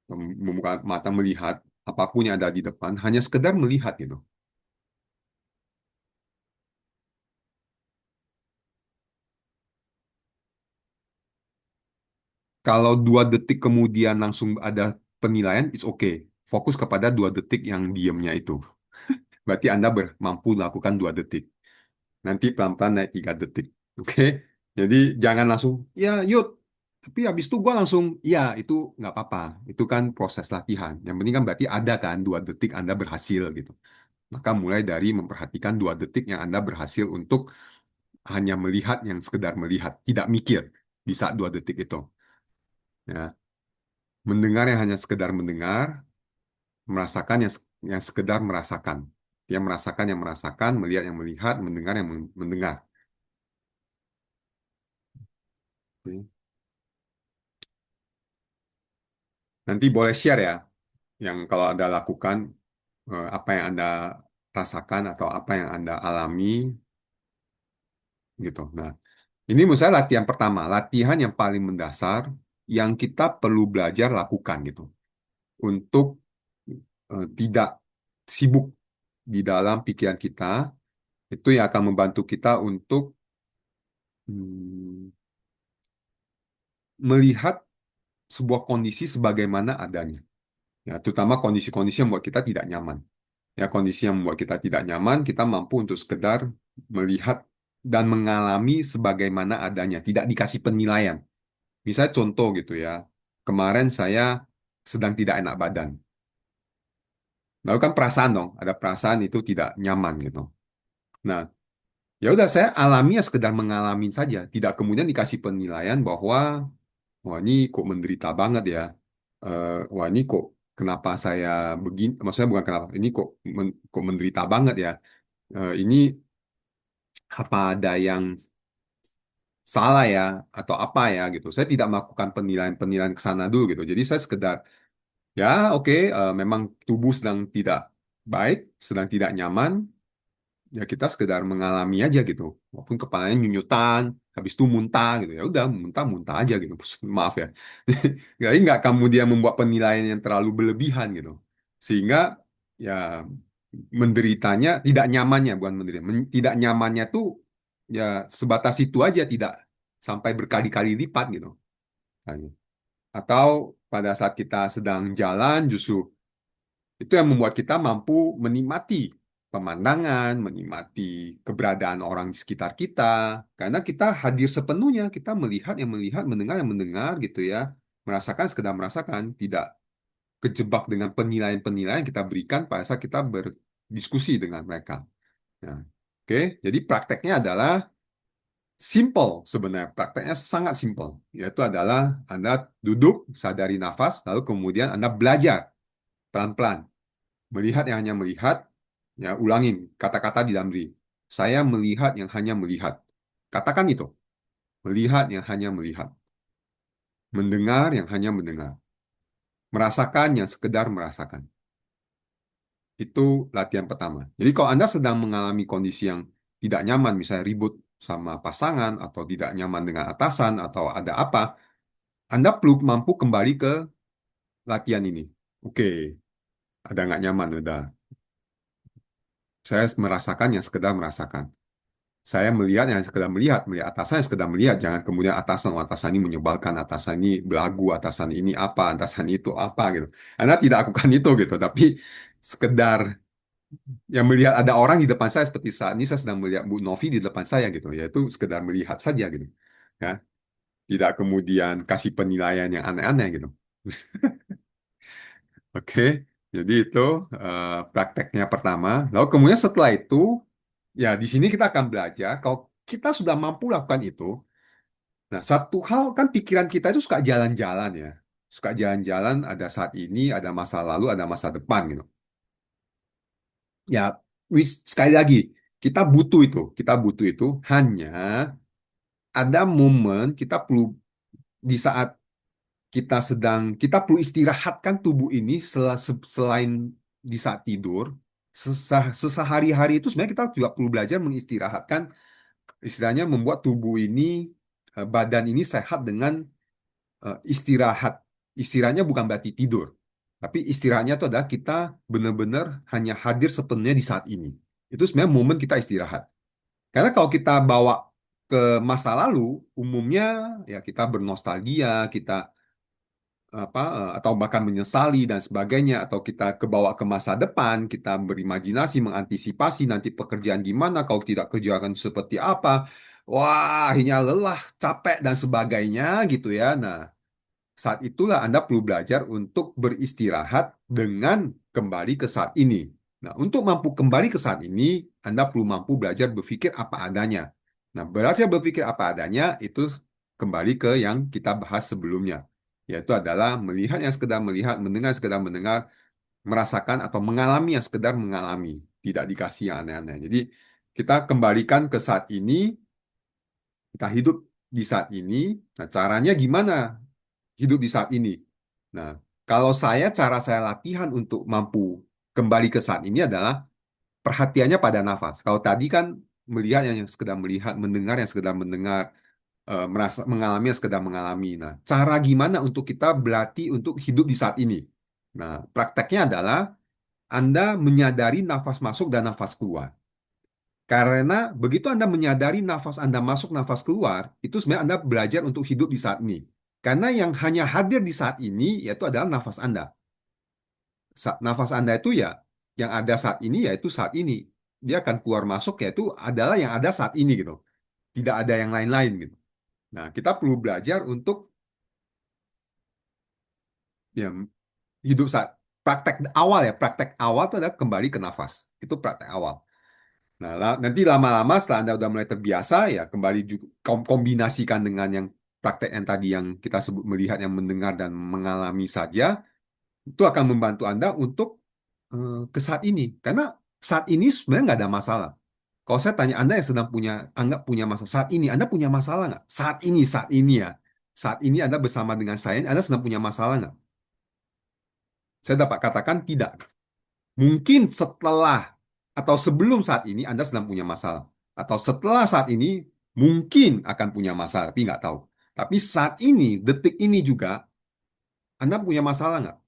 membuka mata melihat apapun yang ada di depan, hanya sekedar melihat gitu. Kalau 2 detik kemudian langsung ada penilaian, it's okay. Fokus kepada 2 detik yang diamnya itu. Berarti Anda mampu lakukan 2 detik. Nanti pelan-pelan naik 3 detik. Oke? Jadi jangan langsung, ya yuk. Tapi habis itu gua langsung, ya itu nggak apa-apa. Itu kan proses latihan. Yang penting kan berarti ada kan 2 detik Anda berhasil gitu. Maka mulai dari memperhatikan 2 detik yang Anda berhasil untuk hanya melihat yang sekedar melihat. Tidak mikir di saat 2 detik itu. Ya. Mendengar yang hanya sekedar mendengar, merasakan yang sekedar merasakan. Yang merasakan, melihat yang melihat, mendengar yang mendengar. Oke. Nanti boleh share ya, yang kalau Anda lakukan, apa yang Anda rasakan atau apa yang Anda alami, gitu. Nah, ini menurut saya latihan pertama, latihan yang paling mendasar, yang kita perlu belajar lakukan gitu, untuk tidak sibuk di dalam pikiran kita, itu yang akan membantu kita untuk hmm, melihat sebuah kondisi sebagaimana adanya. Ya, terutama kondisi-kondisi yang membuat kita tidak nyaman. Ya, kondisi yang membuat kita tidak nyaman, kita mampu untuk sekedar melihat dan mengalami sebagaimana adanya, tidak dikasih penilaian. Misalnya contoh gitu ya, kemarin saya sedang tidak enak badan. Lalu kan perasaan dong, ada perasaan itu tidak nyaman gitu. Nah, ya udah saya alami ya sekedar mengalami saja, tidak kemudian dikasih penilaian bahwa wah ini kok menderita banget ya. Wah ini kok kenapa saya begini? Maksudnya bukan kenapa, ini kok menderita banget ya. Ini apa ada yang salah ya atau apa ya gitu. Saya tidak melakukan penilaian-penilaian ke sana dulu gitu. Jadi saya sekedar ya oke, memang tubuh sedang tidak baik, sedang tidak nyaman. ya kita sekedar mengalami aja gitu. Walaupun kepalanya nyunyutan, habis itu muntah gitu. Ya udah muntah-muntah aja gitu. Maaf ya. Jadi nggak kemudian membuat penilaian yang terlalu berlebihan gitu. Sehingga ya menderitanya tidak nyamannya bukan menderita. Tidak nyamannya tuh ya sebatas itu aja, tidak sampai berkali-kali lipat gitu. Atau pada saat kita sedang jalan justru itu yang membuat kita mampu menikmati pemandangan, menikmati keberadaan orang di sekitar kita, karena kita hadir sepenuhnya, kita melihat yang melihat, mendengar yang mendengar gitu ya, merasakan sekedar merasakan, tidak kejebak dengan penilaian-penilaian yang kita berikan pada saat kita berdiskusi dengan mereka. Nah, oke, jadi prakteknya adalah simple sebenarnya, prakteknya sangat simple, yaitu adalah Anda duduk, sadari nafas, lalu kemudian Anda belajar pelan-pelan. Melihat yang hanya melihat, ya ulangin kata-kata di dalam diri. Saya melihat yang hanya melihat. Katakan itu. Melihat yang hanya melihat. Mendengar yang hanya mendengar. Merasakan yang sekedar merasakan. Itu latihan pertama. Jadi kalau Anda sedang mengalami kondisi yang tidak nyaman, misalnya ribut sama pasangan, atau tidak nyaman dengan atasan, atau ada apa, Anda perlu mampu kembali ke latihan ini. Oke, ada nggak nyaman, udah. Saya merasakan yang sekedar merasakan. Saya melihat yang sekedar melihat, melihat atasan yang sekedar melihat. Jangan kemudian atasan, oh, atasan ini menyebalkan, atasan ini belagu, atasan ini apa, atasan itu apa gitu. Anda tidak lakukan itu gitu, tapi sekedar yang melihat ada orang di depan saya seperti saat ini saya sedang melihat Bu Novi di depan saya gitu, yaitu sekedar melihat saja gitu. Ya, tidak kemudian kasih penilaian yang aneh-aneh gitu. Oke, jadi itu prakteknya pertama. Lalu kemudian setelah itu, ya di sini kita akan belajar kalau kita sudah mampu lakukan itu. Nah, satu hal kan pikiran kita itu suka jalan-jalan ya. Suka jalan-jalan, ada saat ini, ada masa lalu, ada masa depan gitu. Ya, sekali lagi, kita butuh itu. Kita butuh itu. Hanya ada momen kita perlu di saat kita perlu istirahatkan tubuh ini selain di saat tidur. Sesehari-hari itu sebenarnya kita juga perlu belajar mengistirahatkan, istilahnya membuat tubuh ini, badan ini sehat dengan istirahat. Istirahatnya bukan berarti tidur, tapi istirahatnya itu adalah kita benar-benar hanya hadir sepenuhnya di saat ini. Itu sebenarnya momen kita istirahat. Karena kalau kita bawa ke masa lalu, umumnya ya kita bernostalgia, kita atau bahkan menyesali dan sebagainya, atau kita kebawa ke masa depan, kita berimajinasi, mengantisipasi nanti pekerjaan gimana, kalau tidak kerjakan seperti apa, wah, akhirnya lelah, capek dan sebagainya gitu ya. Nah, saat itulah Anda perlu belajar untuk beristirahat dengan kembali ke saat ini. Nah, untuk mampu kembali ke saat ini, Anda perlu mampu belajar berpikir apa adanya. Nah, belajar berpikir apa adanya itu kembali ke yang kita bahas sebelumnya, yaitu adalah melihat yang sekedar melihat, mendengar yang sekedar mendengar, merasakan atau mengalami yang sekedar mengalami, tidak dikasih yang aneh-aneh. Jadi, kita kembalikan ke saat ini, kita hidup di saat ini. Nah, caranya gimana hidup di saat ini? Nah, kalau cara saya latihan untuk mampu kembali ke saat ini adalah perhatiannya pada nafas. Kalau tadi kan melihat yang sekedar melihat, mendengar yang sekedar mendengar, merasa mengalami yang sekedar mengalami. Nah, cara gimana untuk kita berlatih untuk hidup di saat ini? Nah, prakteknya adalah Anda menyadari nafas masuk dan nafas keluar. Karena begitu Anda menyadari nafas Anda masuk, nafas keluar, itu sebenarnya Anda belajar untuk hidup di saat ini. Karena yang hanya hadir di saat ini yaitu adalah nafas Anda. Nafas Anda itu ya yang ada saat ini yaitu saat ini. Dia akan keluar masuk yaitu adalah yang ada saat ini gitu. Tidak ada yang lain-lain gitu. Nah, kita perlu belajar untuk ya hidup saat praktek awal ya, praktek awal itu adalah kembali ke nafas. Itu praktek awal. Nah, nanti lama-lama setelah Anda udah mulai terbiasa ya kembali juga kombinasikan dengan yang praktek yang tadi yang kita sebut melihat, yang mendengar dan mengalami saja, itu akan membantu Anda untuk ke saat ini. Karena saat ini sebenarnya nggak ada masalah. Kalau saya tanya Anda yang sedang anggap punya masalah, saat ini Anda punya masalah nggak? Saat ini ya. Saat ini Anda bersama dengan saya, Anda sedang punya masalah nggak? Saya dapat katakan tidak. Mungkin setelah Atau sebelum saat ini Anda sedang punya masalah. Atau setelah saat ini mungkin akan punya masalah, tapi nggak tahu. Tapi saat ini, detik ini juga, Anda punya masalah nggak?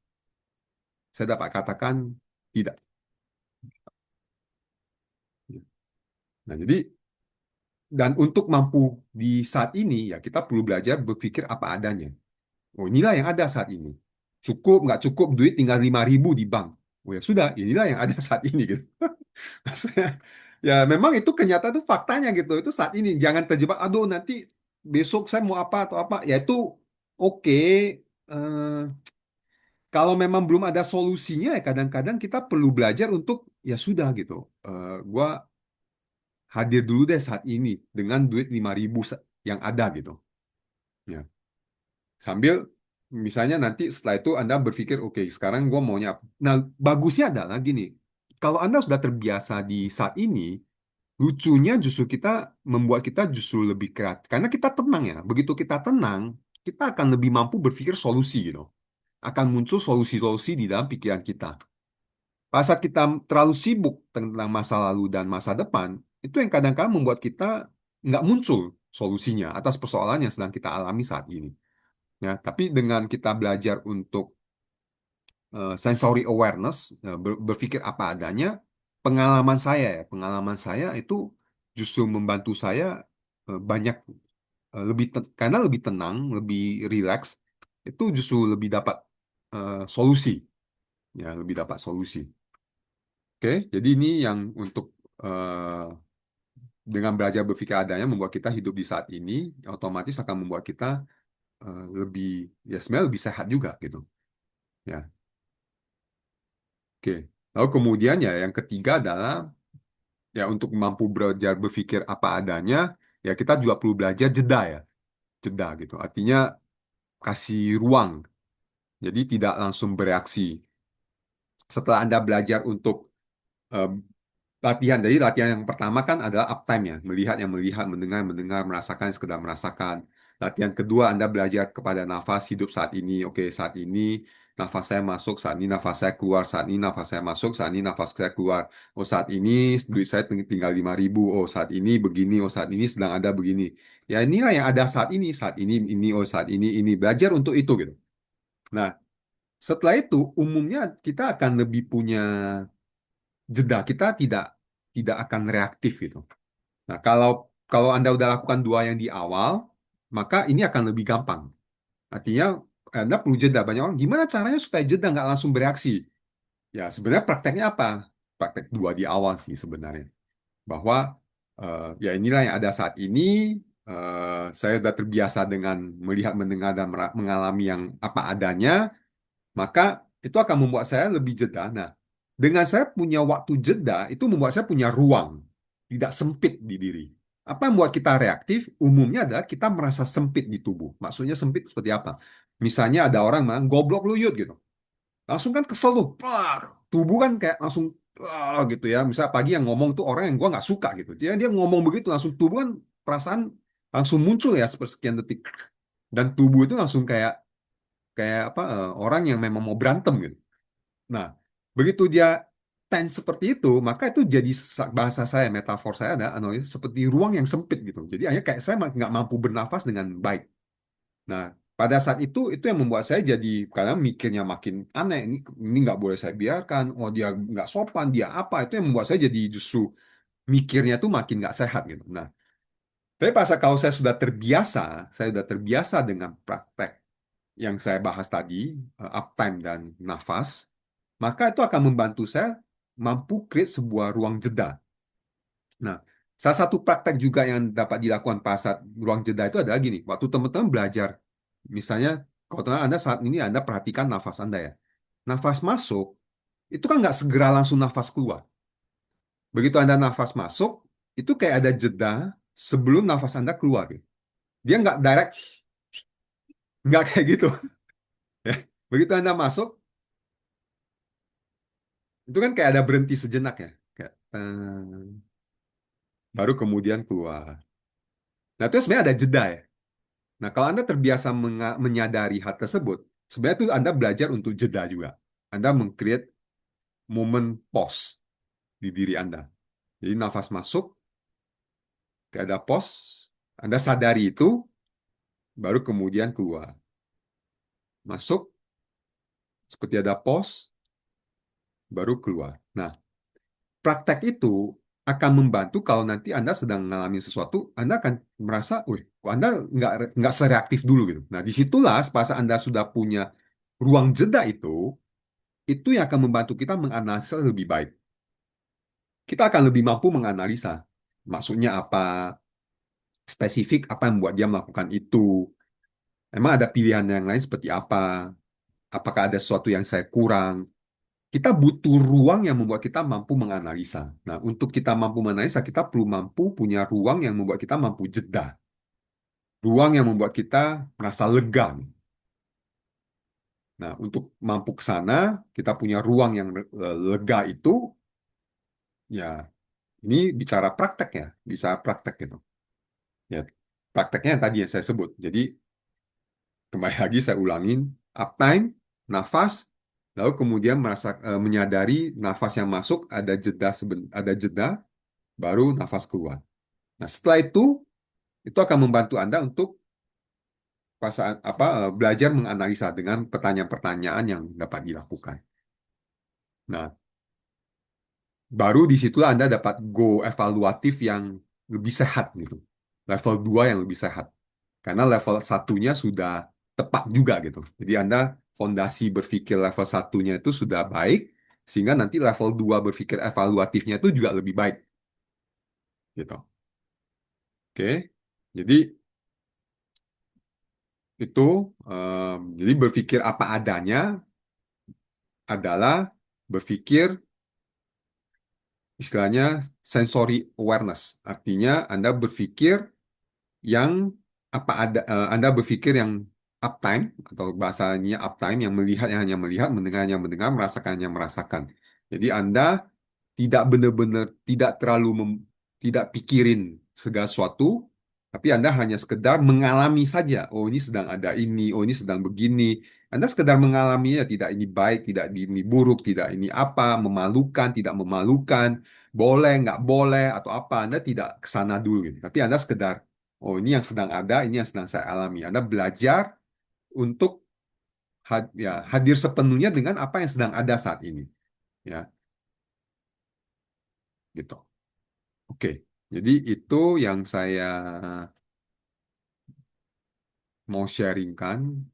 Saya dapat katakan tidak. Nah, jadi, dan untuk mampu di saat ini, ya kita perlu belajar berpikir apa adanya. Oh, inilah yang ada saat ini. Cukup, nggak cukup, duit tinggal 5.000 di bank. Oh ya sudah, inilah yang ada saat ini gitu. Maksudnya, ya memang itu kenyataan itu faktanya gitu. Itu saat ini. Jangan terjebak, aduh nanti besok saya mau apa atau apa. Ya itu oke. Eh, kalau memang belum ada solusinya, ya kadang-kadang kita perlu belajar untuk, ya sudah gitu. Gua hadir dulu deh saat ini dengan duit 5.000 yang ada gitu. Ya. Sambil misalnya nanti setelah itu Anda berpikir, oke, sekarang gue maunya apa? Nah, bagusnya adalah gini, kalau Anda sudah terbiasa di saat ini, lucunya justru kita membuat kita justru lebih kreatif. Karena kita tenang ya, begitu kita tenang, kita akan lebih mampu berpikir solusi gitu. Akan muncul solusi-solusi di dalam pikiran kita. Pada saat kita terlalu sibuk tentang masa lalu dan masa depan, itu yang kadang-kadang membuat kita nggak muncul solusinya atas persoalan yang sedang kita alami saat ini. Ya, tapi dengan kita belajar untuk sensory awareness, berpikir apa adanya, pengalaman saya itu justru membantu saya banyak karena lebih tenang, lebih rileks, itu justru lebih dapat solusi, ya lebih dapat solusi. Oke, jadi ini yang untuk dengan belajar berpikir adanya membuat kita hidup di saat ini, otomatis akan membuat kita lebih, ya sebenarnya lebih sehat juga gitu. Ya. Oke. Lalu kemudian ya yang ketiga adalah ya untuk mampu belajar berpikir apa adanya, ya kita juga perlu belajar jeda ya, jeda gitu. Artinya kasih ruang. Jadi tidak langsung bereaksi. Setelah Anda belajar untuk eh, latihan, jadi latihan yang pertama kan adalah uptime ya, melihat yang melihat, mendengar yang mendengar, merasakan yang sekedar merasakan. Latihan kedua Anda belajar kepada nafas hidup saat ini. Oke, saat ini nafas saya masuk, saat ini nafas saya keluar, saat ini nafas saya masuk, saat ini nafas saya keluar. Oh, saat ini duit saya tinggal 5.000. Oh, saat ini begini. Oh, saat ini sedang ada begini. Ya inilah yang ada saat ini, oh saat ini. Belajar untuk itu gitu. Nah, setelah itu umumnya kita akan lebih punya jeda, kita tidak akan reaktif gitu. Nah, kalau kalau Anda udah lakukan dua yang di awal, maka ini akan lebih gampang. Artinya Anda perlu jeda. Banyak orang, gimana caranya supaya jeda nggak langsung bereaksi? Ya, sebenarnya prakteknya apa? Praktek dua di awal sih sebenarnya. Bahwa ya inilah yang ada saat ini. Saya sudah terbiasa dengan melihat, mendengar, dan mengalami yang apa adanya. Maka itu akan membuat saya lebih jeda. Nah, dengan saya punya waktu jeda, itu membuat saya punya ruang, tidak sempit di diri. Apa yang membuat kita reaktif? Umumnya adalah kita merasa sempit di tubuh. Maksudnya sempit seperti apa? Misalnya ada orang bilang, goblok lu Yud gitu. Langsung kan kesel tuh. Par. Tubuh kan kayak langsung gitu ya. Misal pagi yang ngomong tuh orang yang gua nggak suka gitu. Dia ngomong begitu langsung tubuh kan perasaan langsung muncul ya sekian detik. Dan tubuh itu langsung kayak kayak apa orang yang memang mau berantem gitu. Nah, begitu dia tense seperti itu, maka itu jadi bahasa saya, metafor saya ada analogi seperti ruang yang sempit gitu. Jadi hanya kayak saya nggak mampu bernafas dengan baik. Nah, pada saat itu yang membuat saya jadi kadang mikirnya makin aneh. Ini nggak boleh saya biarkan. Oh dia nggak sopan, dia apa? Itu yang membuat saya jadi justru mikirnya tuh makin nggak sehat gitu. Nah, tapi pas kalau saya sudah terbiasa dengan praktek yang saya bahas tadi, uptime dan nafas, maka itu akan membantu saya mampu create sebuah ruang jeda. Nah, salah satu praktek juga yang dapat dilakukan pada saat ruang jeda itu adalah gini, waktu teman-teman belajar, misalnya kalau teman Anda saat ini Anda perhatikan nafas Anda ya, nafas masuk, itu kan nggak segera langsung nafas keluar. Begitu Anda nafas masuk, itu kayak ada jeda sebelum nafas Anda keluar. Gitu. Dia nggak direct, nggak kayak gitu. Ya. Begitu Anda masuk, itu kan kayak ada berhenti sejenak ya. Kayak, baru kemudian keluar. Nah, itu sebenarnya ada jeda ya. Nah, kalau Anda terbiasa menyadari hal tersebut, sebenarnya itu Anda belajar untuk jeda juga. Anda meng-create momen pause. di diri Anda. Jadi nafas masuk, ada pos, Anda sadari itu, baru kemudian keluar. Masuk, seperti ada pos, baru keluar. Nah, praktek itu akan membantu kalau nanti Anda sedang mengalami sesuatu, Anda akan merasa, wih, kok Anda nggak sereaktif dulu gitu. Nah, disitulah pas Anda sudah punya ruang jeda itu yang akan membantu kita menganalisa lebih baik. Kita akan lebih mampu menganalisa maksudnya apa, spesifik apa yang membuat dia melakukan itu. Emang ada pilihan yang lain seperti apa? Apakah ada sesuatu yang saya kurang? Kita butuh ruang yang membuat kita mampu menganalisa. Nah, untuk kita mampu menganalisa, kita perlu mampu punya ruang yang membuat kita mampu jeda. Ruang yang membuat kita merasa lega. Nah, untuk mampu ke sana, kita punya ruang yang lega itu, ya ini bicara praktek ya, bisa praktek gitu. Ya, prakteknya yang tadi yang saya sebut. Jadi, kembali lagi saya ulangin, uptime, nafas, lalu kemudian menyadari nafas yang masuk ada jeda, baru nafas keluar. Nah, setelah itu akan membantu Anda untuk belajar menganalisa dengan pertanyaan-pertanyaan yang dapat dilakukan. Nah, baru disitulah Anda dapat go evaluatif yang lebih sehat gitu. Level 2 yang lebih sehat. Karena level satunya sudah tepat juga gitu. Jadi Anda fondasi berpikir level satunya itu sudah baik, sehingga nanti level 2 berpikir evaluatifnya itu juga lebih baik. Gitu. Oke. Jadi itu jadi berpikir apa adanya adalah berpikir istilahnya sensory awareness. Artinya Anda berpikir yang Anda berpikir yang uptime atau bahasanya uptime yang melihat yang hanya melihat, mendengar yang mendengar, merasakan yang merasakan. Jadi Anda tidak benar-benar tidak pikirin segala sesuatu, tapi Anda hanya sekedar mengalami saja. Oh, ini sedang ada ini, oh ini sedang begini. Anda sekedar mengalaminya, tidak ini baik, tidak ini buruk, tidak ini apa, memalukan, tidak memalukan, boleh, nggak boleh, atau apa. Anda tidak ke sana dulu gitu. Tapi Anda sekedar, oh ini yang sedang ada, ini yang sedang saya alami. Anda belajar untuk hadir sepenuhnya dengan apa yang sedang ada saat ini. Ya, gitu. Oke, jadi itu yang saya mau sharingkan.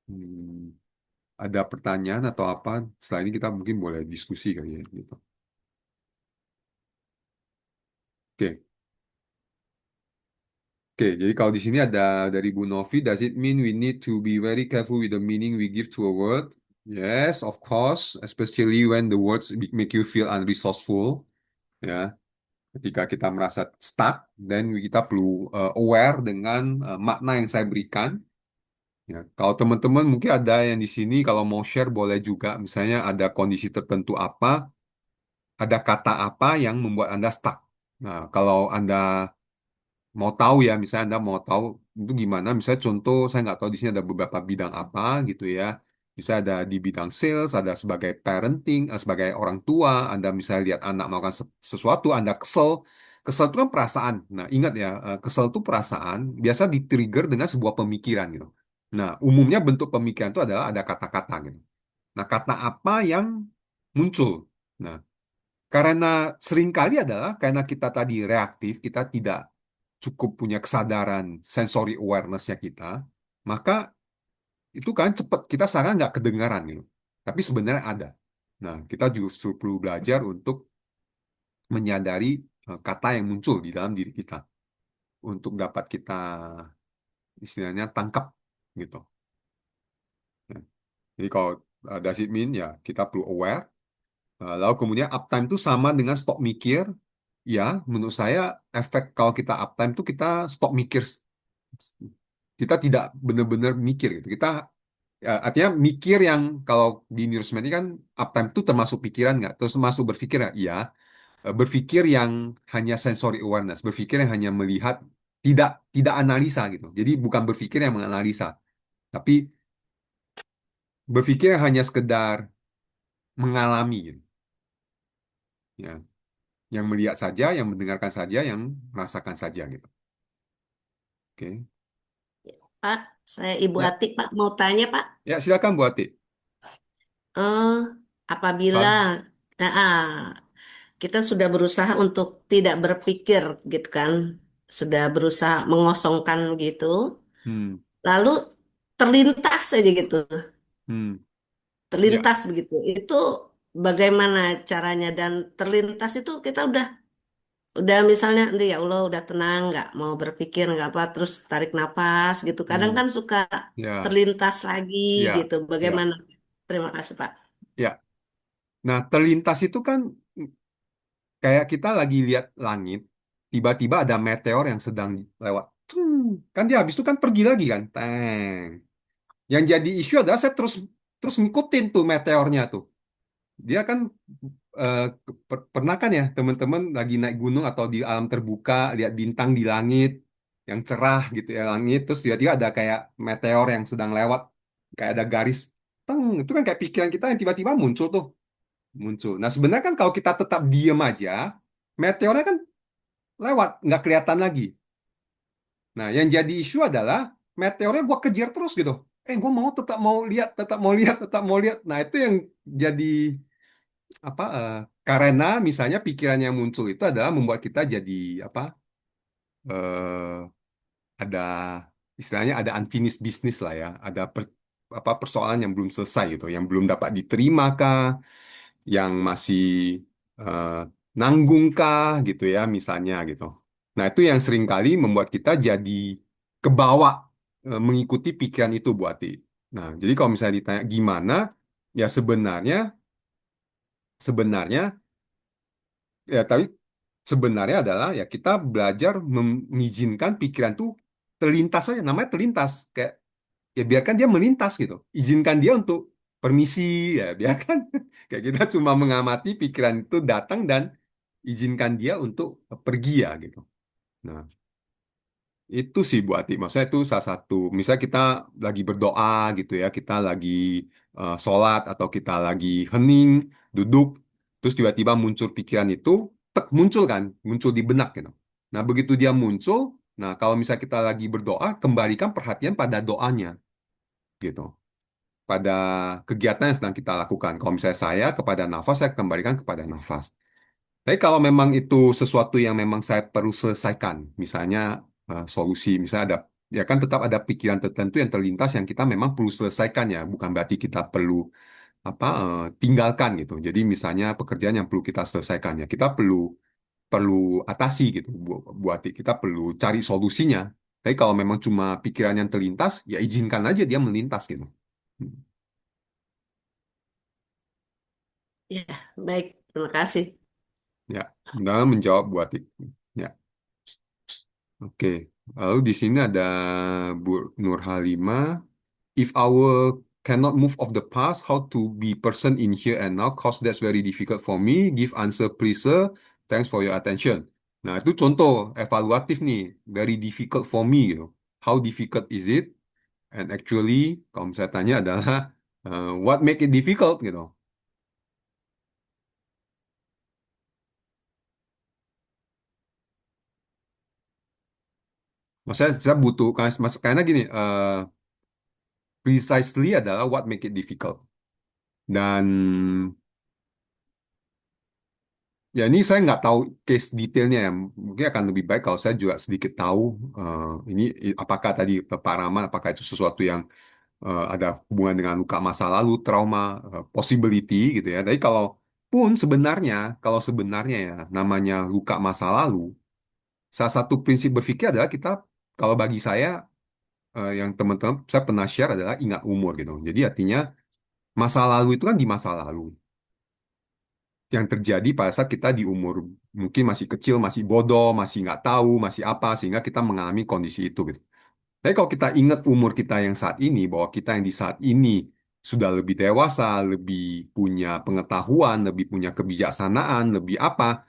Hmm, ada pertanyaan atau apa? Setelah ini kita mungkin boleh diskusi kali ya, gitu. Oke, oke. Jadi kalau di sini ada dari Bu Novi, does it mean we need to be very careful with the meaning we give to a word? Yes, of course, especially when the words make you feel unresourceful. Ya, ketika kita merasa stuck, dan kita perlu aware dengan makna yang saya berikan. Ya, kalau teman-teman mungkin ada yang di sini kalau mau share boleh juga, misalnya ada kondisi tertentu apa, ada kata apa yang membuat Anda stuck. Nah, kalau Anda mau tahu ya, misalnya Anda mau tahu itu gimana, misalnya contoh saya nggak tahu di sini ada beberapa bidang apa gitu ya. Misalnya ada di bidang sales, ada sebagai parenting, sebagai orang tua, Anda misalnya lihat anak melakukan sesuatu, Anda kesel. Kesel itu kan perasaan. Nah, ingat ya, kesel itu perasaan biasa di-trigger dengan sebuah pemikiran gitu. Nah, umumnya bentuk pemikiran itu adalah ada kata-kata gitu. Nah, kata apa yang muncul? Nah, karena seringkali adalah karena kita tadi reaktif, kita tidak cukup punya kesadaran sensory awareness-nya kita, maka itu kan cepat kita sangat nggak kedengaran gitu. Tapi sebenarnya ada. Nah, kita justru perlu belajar untuk menyadari kata yang muncul di dalam diri kita untuk dapat kita istilahnya tangkap gitu. Nah, jadi kalau does it mean ya kita perlu aware. Lalu kemudian uptime itu sama dengan stop mikir. Ya, menurut saya efek kalau kita uptime itu kita stop mikir. Kita tidak benar-benar mikir gitu. Kita artinya mikir yang kalau di neurosemantik kan uptime itu termasuk pikiran nggak? Terus termasuk berpikir nggak? Iya. Berpikir yang hanya sensory awareness, berpikir yang hanya melihat, tidak tidak analisa gitu. Jadi bukan berpikir yang menganalisa, tapi berpikir yang hanya sekedar mengalami gitu. Ya, yang melihat saja, yang mendengarkan saja, yang merasakan saja gitu. Oke. Pak, saya Ibu Ya, Ati, Pak, mau tanya, Pak. ya silakan Bu Ati. Eh, apabila Pak. kita sudah berusaha untuk tidak berpikir gitu kan, sudah berusaha mengosongkan gitu, Hmm, lalu terlintas aja gitu, hmm, ya, terlintas begitu. Itu bagaimana caranya dan terlintas itu kita udah misalnya nanti ya Allah udah tenang nggak mau berpikir nggak apa terus tarik napas gitu. Kadang hmm, kan suka ya, terlintas lagi ya, gitu. ya, Bagaimana? Terima kasih Pak. ya. Nah, terlintas itu kan kayak kita lagi lihat langit, tiba-tiba ada meteor yang sedang lewat. Kan dia habis itu kan pergi lagi kan. Teng. Yang jadi isu adalah saya terus terus ngikutin tuh meteornya tuh. Dia kan pernah kan ya teman-teman lagi naik gunung atau di alam terbuka lihat bintang di langit yang cerah gitu ya langit terus tiba-tiba ada kayak meteor yang sedang lewat kayak ada garis teng itu kan kayak pikiran kita yang tiba-tiba muncul tuh muncul. Nah sebenarnya kan kalau kita tetap diem aja meteornya kan lewat nggak kelihatan lagi. Nah yang jadi isu adalah meteornya gua kejar terus gitu. Gue mau tetap mau lihat tetap mau lihat tetap mau lihat. Nah itu yang jadi apa karena misalnya pikiran yang muncul itu adalah membuat kita jadi apa ada istilahnya ada unfinished business lah ya ada apa persoalan yang belum selesai gitu yang belum dapat diterima kah yang masih eh, nanggung kah gitu ya misalnya gitu nah itu yang seringkali membuat kita jadi kebawa mengikuti pikiran itu Bu Ati. Nah jadi kalau misalnya ditanya gimana ya sebenarnya ya tapi sebenarnya adalah ya kita belajar mengizinkan pikiran tuh terlintas aja namanya terlintas kayak ya biarkan dia melintas gitu izinkan dia untuk permisi ya biarkan kayak kita cuma mengamati pikiran itu datang dan izinkan dia untuk pergi ya gitu. Nah itu sih Bu Ati, maksudnya itu salah satu. Misalnya kita lagi berdoa gitu ya, kita lagi sholat atau kita lagi hening, duduk, terus tiba-tiba muncul pikiran itu, tek muncul kan, muncul di benak gitu. Nah begitu dia muncul, nah kalau misalnya kita lagi berdoa, kembalikan perhatian pada doanya gitu, pada kegiatan yang sedang kita lakukan. Kalau misalnya saya kepada nafas, saya kembalikan kepada nafas. Tapi kalau memang itu sesuatu yang memang saya perlu selesaikan, misalnya solusi, misalnya ada, ya kan tetap ada pikiran tertentu yang terlintas yang kita memang perlu selesaikan ya, bukan berarti kita perlu apa tinggalkan gitu. Jadi misalnya pekerjaan yang perlu kita selesaikan ya, kita perlu perlu atasi gitu, buat kita perlu cari solusinya. Tapi kalau memang cuma pikiran yang terlintas, ya izinkan aja dia melintas gitu. Hmm. Ya, baik. Terima kasih. Ya, mudah menjawab buat ya. Oke, lalu di sini ada Bu Nur Halimah. If our cannot move of the past, how to be person in here and now? Cause that's very difficult for me. Give answer, please, sir. Thanks for your attention. Nah, itu contoh evaluatif nih. Very difficult for me, gitu. How difficult is it? And actually, kalau saya tanya adalah, what make it difficult, gitu. Maksudnya saya butuh, karena gini, precisely adalah what make it difficult. Dan ya ini saya nggak tahu case detailnya ya. Mungkin akan lebih baik kalau saya juga sedikit tahu ini apakah tadi Pak Rahman apakah itu sesuatu yang ada hubungan dengan luka masa lalu, trauma, possibility gitu ya. Tapi kalau pun sebenarnya kalau sebenarnya ya namanya luka masa lalu, salah satu prinsip berpikir adalah kita kalau bagi saya yang teman-teman saya pernah share adalah ingat umur gitu. Jadi artinya masa lalu itu kan di masa lalu yang terjadi pada saat kita di umur mungkin masih kecil, masih bodoh, masih nggak tahu, masih apa, sehingga kita mengalami kondisi itu gitu. Tapi kalau kita ingat umur kita yang saat ini, bahwa kita yang di saat ini sudah lebih dewasa, lebih punya pengetahuan, lebih punya kebijaksanaan, lebih apa,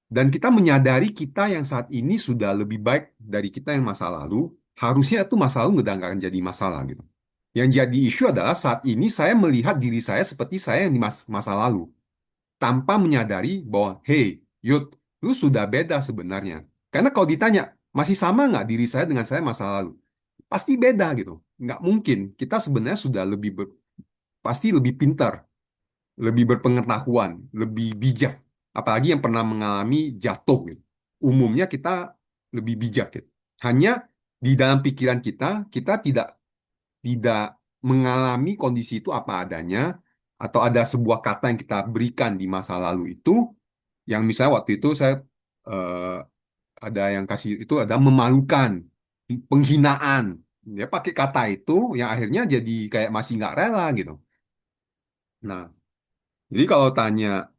dan kita menyadari kita yang saat ini sudah lebih baik dari kita yang masa lalu, harusnya itu masa lalu nggak akan jadi masalah gitu. Yang jadi isu adalah saat ini saya melihat diri saya seperti saya yang di masa lalu. tanpa menyadari bahwa, hey, Yud, lu sudah beda sebenarnya. Karena kalau ditanya, masih sama nggak diri saya dengan saya masa lalu? Pasti beda gitu. Nggak mungkin. Kita sebenarnya sudah pasti lebih pintar, lebih berpengetahuan, lebih bijak. Apalagi yang pernah mengalami jatuh gitu. Umumnya kita lebih bijak gitu. Hanya di dalam pikiran kita, kita tidak mengalami kondisi itu apa adanya, atau ada sebuah kata yang kita berikan di masa lalu itu, yang misalnya waktu itu saya eh, ada yang kasih itu ada memalukan, penghinaan. Dia pakai kata itu yang akhirnya jadi kayak masih nggak rela gitu. Nah, jadi kalau tanya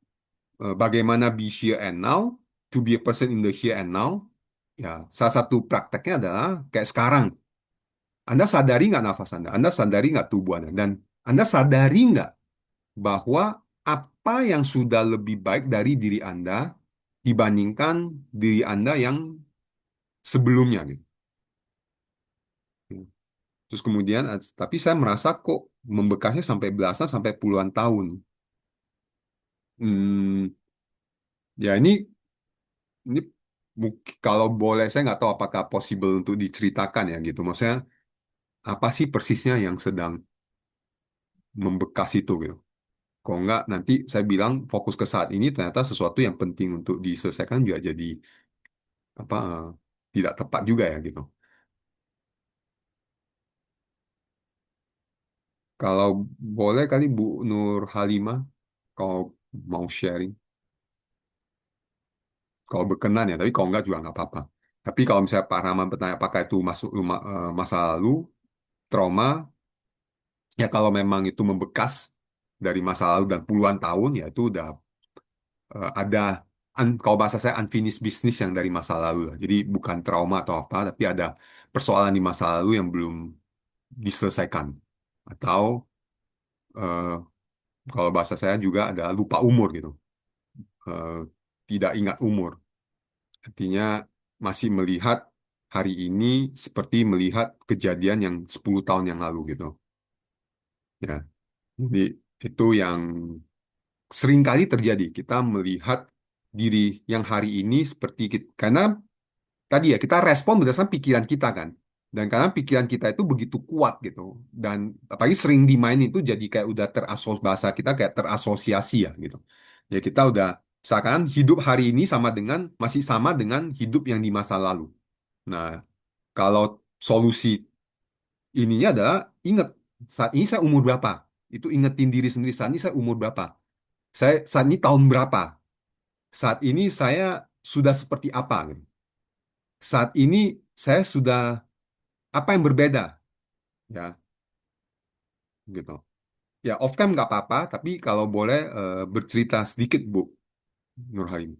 bagaimana be here and now, to be a person in the here and now, ya salah satu prakteknya adalah kayak sekarang. Anda sadari nggak nafas Anda? Anda sadari nggak tubuh Anda? Dan Anda sadari nggak bahwa apa yang sudah lebih baik dari diri Anda dibandingkan diri Anda yang sebelumnya gitu. Terus kemudian, tapi saya merasa kok membekasnya sampai belasan sampai puluhan tahun. Hmm, ya ini kalau boleh saya nggak tahu apakah possible untuk diceritakan ya gitu. Maksudnya apa sih persisnya yang sedang membekas itu gitu. Kalau nggak nanti saya bilang fokus ke saat ini ternyata sesuatu yang penting untuk diselesaikan juga jadi apa tidak tepat juga ya gitu. Kalau boleh kali Bu Nur Halimah kalau mau sharing, kalau berkenan ya, tapi kalau nggak juga nggak apa-apa. Tapi kalau misalnya Pak Rahman bertanya apakah itu masuk masa lalu, trauma, ya kalau memang itu membekas dari masa lalu dan puluhan tahun, ya itu udah ada, kalau bahasa saya unfinished business yang dari masa lalu lah. Jadi bukan trauma atau apa, tapi ada persoalan di masa lalu yang belum diselesaikan. Atau eh, kalau bahasa saya juga ada lupa umur gitu. Eh, Tidak ingat umur. Artinya masih melihat hari ini seperti melihat kejadian yang 10 tahun yang lalu gitu. Ya, jadi itu yang seringkali terjadi. Kita melihat diri yang hari ini seperti karena tadi ya kita respon berdasarkan pikiran kita kan. Dan karena pikiran kita itu begitu kuat gitu. Dan apalagi sering dimain itu jadi kayak udah bahasa kita kayak terasosiasi ya gitu. Ya kita udah seakan hidup hari ini masih sama dengan hidup yang di masa lalu. Nah, kalau solusi ininya adalah ingat saat ini saya umur berapa. Itu ingetin diri sendiri saat ini saya umur berapa. Saya saat ini tahun berapa. Saat ini saya sudah seperti apa gitu. Saat ini saya sudah apa yang berbeda ya gitu. Ya off cam nggak apa-apa, tapi kalau boleh bercerita sedikit Bu Nurhalim.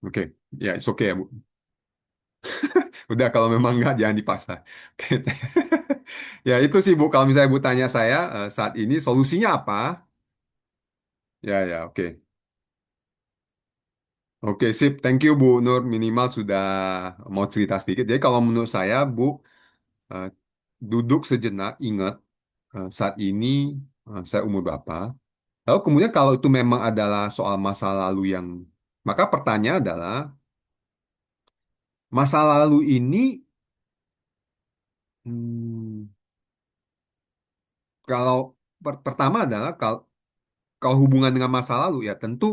Oke, ya it's okay ya Bu. Udah kalau memang nggak jangan dipaksa. Oke. Ya itu sih Bu, kalau misalnya Bu tanya saya saat ini solusinya apa? Ya ya oke. Oke, sip. Thank you, Bu Nur. Minimal sudah mau cerita sedikit. Jadi kalau menurut saya, Bu, eh, duduk sejenak, ingat saat ini saya umur berapa. Lalu kemudian kalau itu memang adalah soal masa lalu yang, maka pertanyaan adalah, masa lalu ini, hmm, kalau pertama adalah, kalau hubungan dengan masa lalu, ya tentu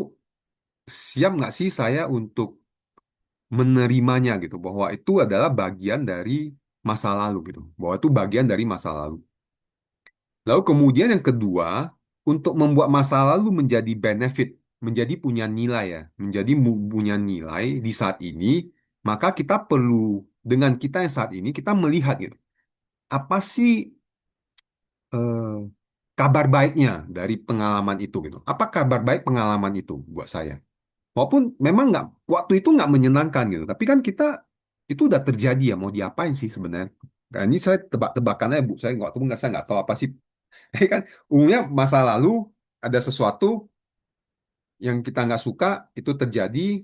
siap nggak sih saya untuk menerimanya gitu, bahwa itu adalah bagian dari masa lalu gitu, bahwa itu bagian dari masa lalu. Lalu kemudian yang kedua, untuk membuat masa lalu menjadi benefit, menjadi punya nilai ya, menjadi punya nilai di saat ini, maka kita perlu dengan kita yang saat ini kita melihat gitu, apa sih eh, kabar baiknya dari pengalaman itu gitu. Apa kabar baik pengalaman itu buat saya? Walaupun memang nggak waktu itu nggak menyenangkan gitu, tapi kan kita itu udah terjadi ya, mau diapain sih sebenarnya? Nah, ini saya tebak-tebakan aja Bu, saya nggak tahu apa sih. Kan umumnya masa lalu ada sesuatu yang kita nggak suka itu terjadi,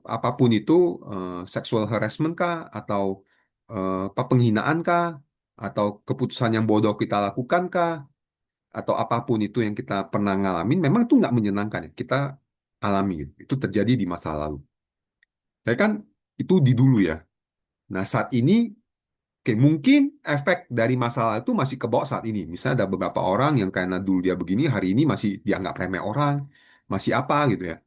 apapun itu, sexual harassment kah, atau apa penghinaan kah, atau keputusan yang bodoh kita lakukan kah, atau apapun itu yang kita pernah ngalamin, memang itu nggak menyenangkan ya. Kita alami gitu. Itu terjadi di masa lalu. Tapi kan itu di dulu ya. Nah, saat ini, oke, mungkin efek dari masalah itu masih ke bawah saat ini. Misalnya ada beberapa orang yang karena dulu dia begini, hari ini masih dianggap remeh orang, masih apa gitu ya.